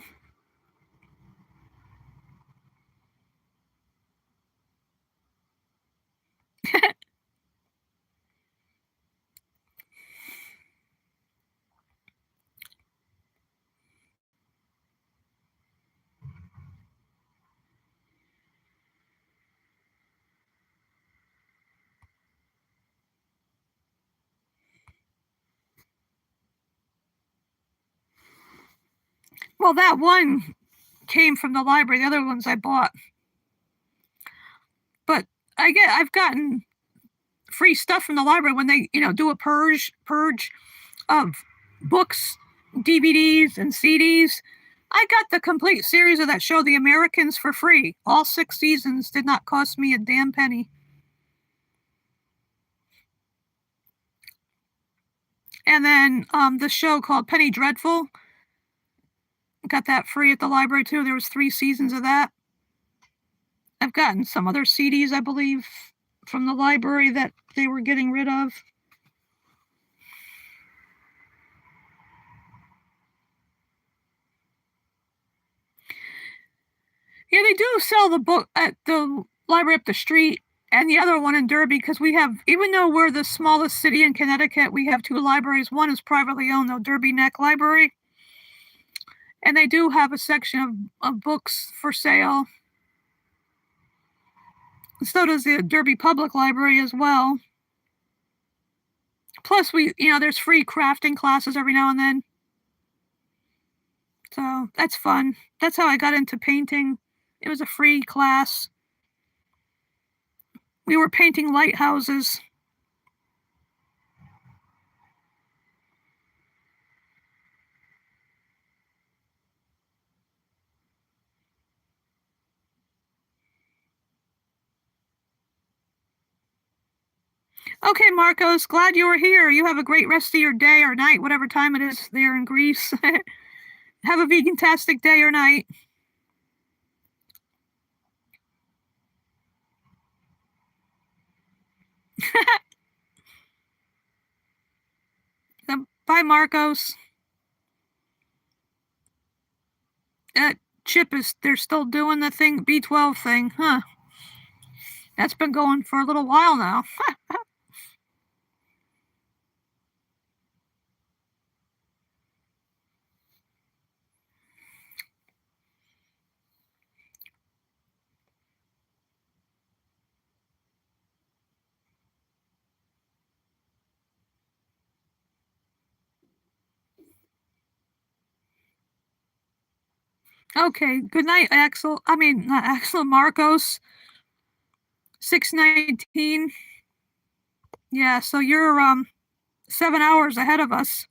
Well, that one came from the library. The other ones I bought. But I've gotten free stuff from the library when they, do a purge of books, DVDs, and CDs. I got the complete series of that show, The Americans, for free. All 6 seasons did not cost me a damn penny. And then the show called Penny Dreadful, got that free at the library too. There was 3 seasons of that. I've gotten some other CDs, I believe, from the library that they were getting rid of. Yeah, they do sell the book at the library up the street, and the other one in Derby, because we have, even though we're the smallest city in Connecticut, we have two libraries. One is privately owned, the Derby Neck Library, and they do have a section of books for sale. So does the Derby Public Library as well. Plus, there's free crafting classes every now and then. So that's fun. That's how I got into painting. It was a free class. We were painting lighthouses. Okay, Marcos, glad you were here. You have a great rest of your day or night, whatever time it is there in Greece. Have a vegan-tastic day or night. Bye, Marcos. Chip they're still doing the B12 thing, huh? That's been going for a little while now. Okay, good night, Axel. I mean, not Axel, Marcos. 6:19. Yeah, so you're 7 hours ahead of us.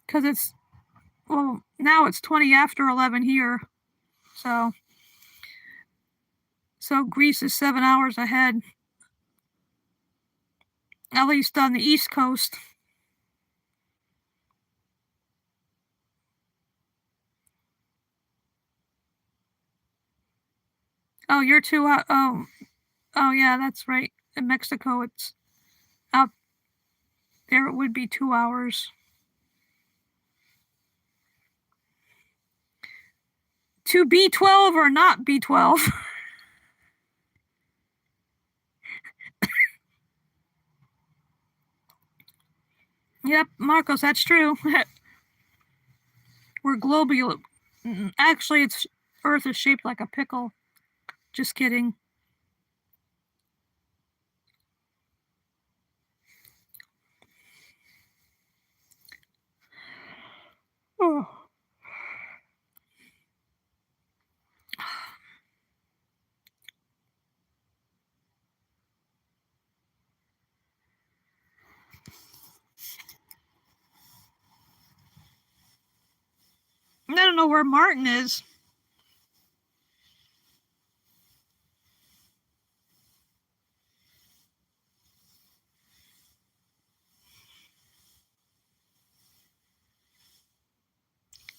Because now it's 20 after 11 here. So Greece is 7 hours ahead. At least on the East Coast. Oh, you're 2 oh yeah, that's right. In Mexico, it's out there. It would be 2 hours. To B12 or not B12? Yep, Marcos, that's true. We're global. Actually, Earth is shaped like a pickle. Just kidding. Oh. I don't know where Martin is.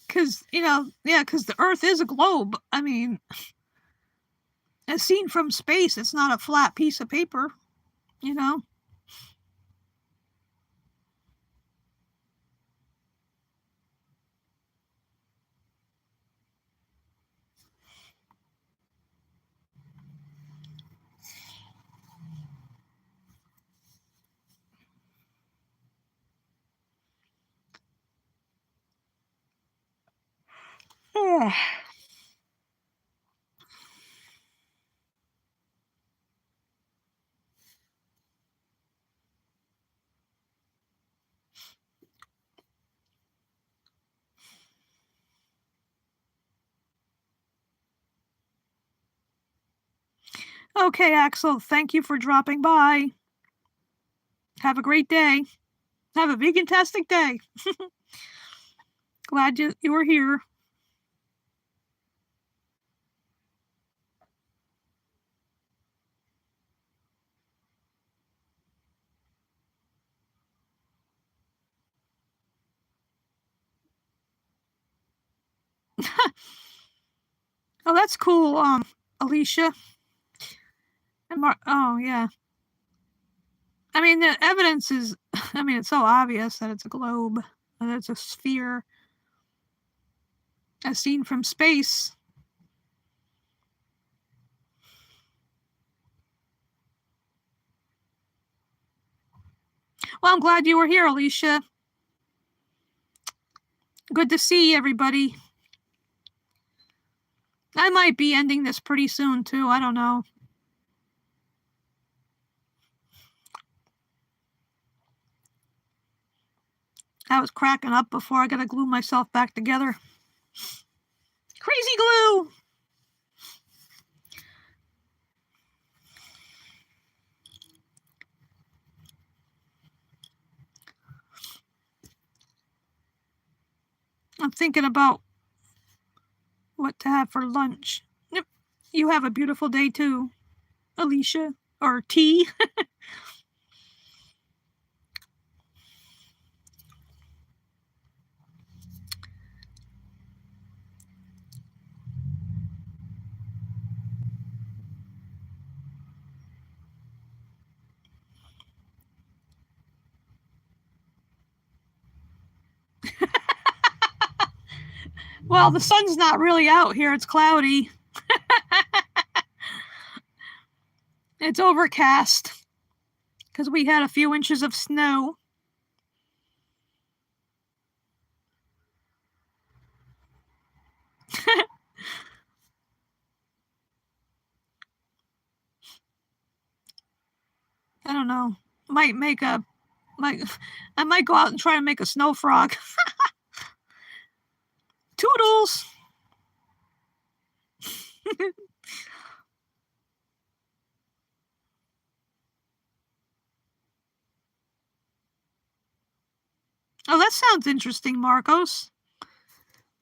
Because, because the Earth is a globe. I mean, as seen from space, it's not a flat piece of paper, Okay, Axel, thank you for dropping by. Have a great day. Have a vegan-tastic day. Glad you were here. Oh, that's cool, Alicia. And oh, yeah. I mean, the evidence is, it's so obvious that it's a globe, that it's a sphere, as seen from space. Well, I'm glad you were here, Alicia. Good to see everybody. I might be ending this pretty soon, too. I don't know. I was cracking up before I got to glue myself back together. Crazy glue! I'm thinking about what to have for lunch. Yep. You have a beautiful day, too, Alicia. Or T. Well, the sun's not really out here. It's cloudy. It's overcast because we had a few inches of snow. I don't know. I might go out and try to make a snow frog. Toodles! Oh, that sounds interesting, Marcos.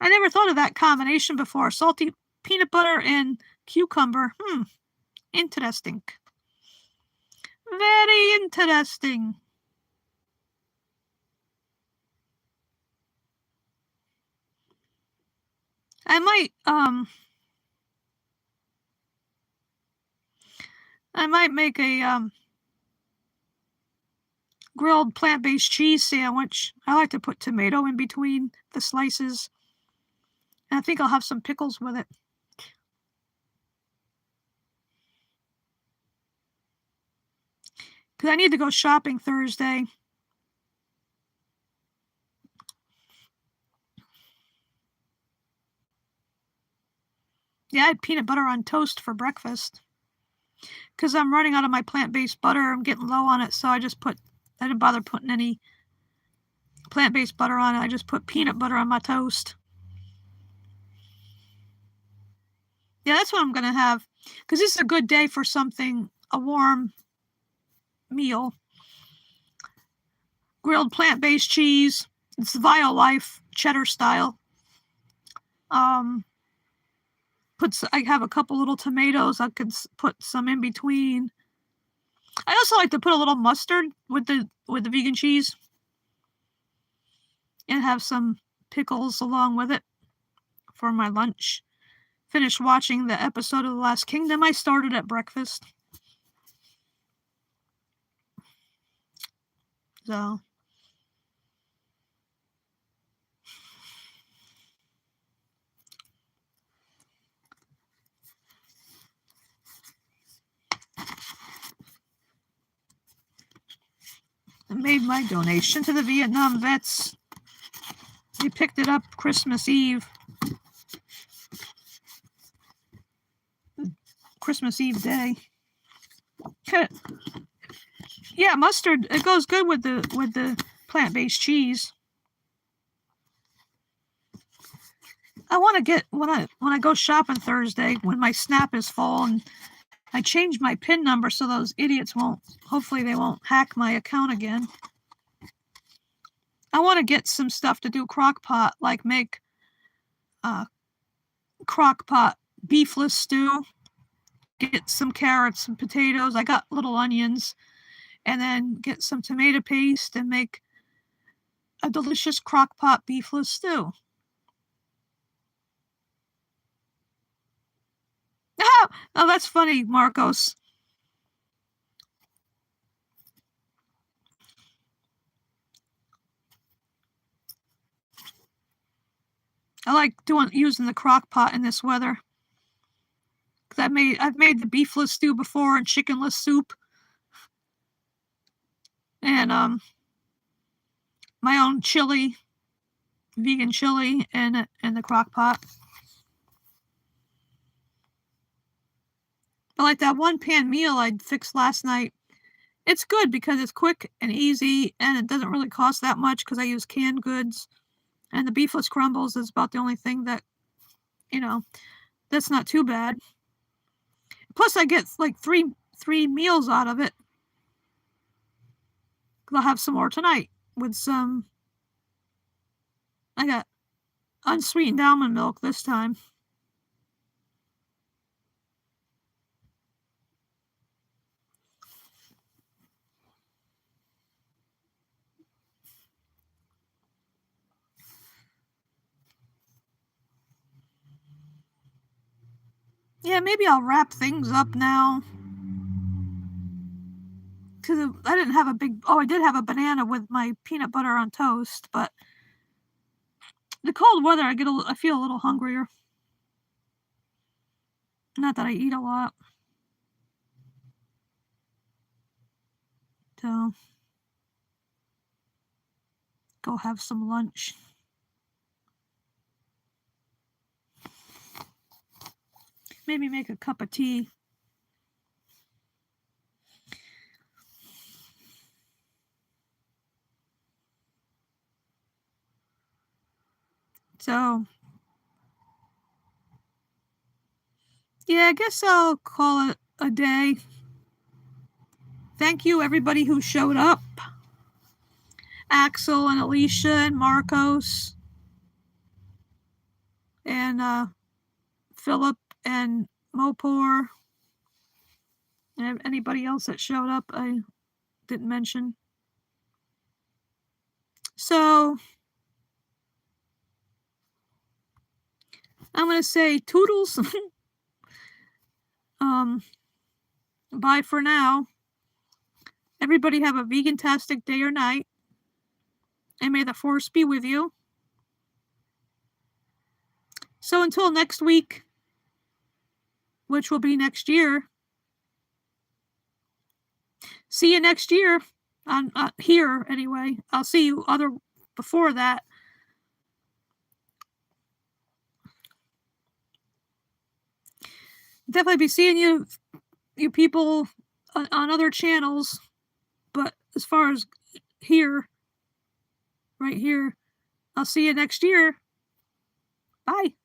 I never thought of that combination before. Salty peanut butter and cucumber. Interesting. Very interesting. I might make a grilled plant-based cheese sandwich. I like to put tomato in between the slices. And I think I'll have some pickles with it. Because I need to go shopping Thursday. Yeah, I had peanut butter on toast for breakfast. Because I'm running out of my plant-based butter. I'm getting low on it, so I didn't bother putting any plant-based butter on it. I just put peanut butter on my toast. Yeah, that's what I'm going to have. Because this is a good day for something, a warm meal. Grilled plant-based cheese. It's Violife cheddar style. I have a couple little tomatoes. I could put some in between. I also like to put a little mustard with the vegan cheese. And have some pickles along with it for my lunch. Finished watching the episode of The Last Kingdom I started at breakfast. So I made my donation to the Vietnam vets. They picked it up Christmas Eve. Christmas Eve day. Yeah, mustard, it goes good with the plant-based cheese. I want to get when I go shopping Thursday when my Snap is full, and I changed my PIN number so those idiots hopefully they won't hack my account again. I want to get some stuff to do crock pot, like make crock pot beefless stew. Get some carrots and potatoes. I got little onions, and then get some tomato paste and make a delicious crock pot beefless stew. Oh, that's funny, Marcos. I like using the crock pot in this weather. Cause I've made the beefless stew before and chickenless soup. And my own chili, vegan chili in the crock pot. But like that one pan meal I fixed last night, it's good because it's quick and easy and it doesn't really cost that much because I use canned goods. And the beefless crumbles is about the only thing that, that's not too bad. Plus I get like three meals out of it. I'll have some more tonight with some, I got unsweetened almond milk this time. Yeah, maybe I'll wrap things up now. Because I didn't have I did have a banana with my peanut butter on toast, but the cold weather, I feel a little hungrier. Not that I eat a lot. So, go have some lunch. Maybe make a cup of tea. So, yeah, I guess I'll call it a day. Thank you, everybody who showed up. Axel and Alicia and Marcos and Philip and Mopor and anybody else that showed up I didn't mention. So I'm going to say toodles. Bye for now. Everybody have a vegan-tastic day or night. And may the force be with you. So until next week, which will be next year. See you next year. On here anyway. I'll see you before that. Definitely be seeing you people on other channels. But as far as here, right here, I'll see you next year. Bye.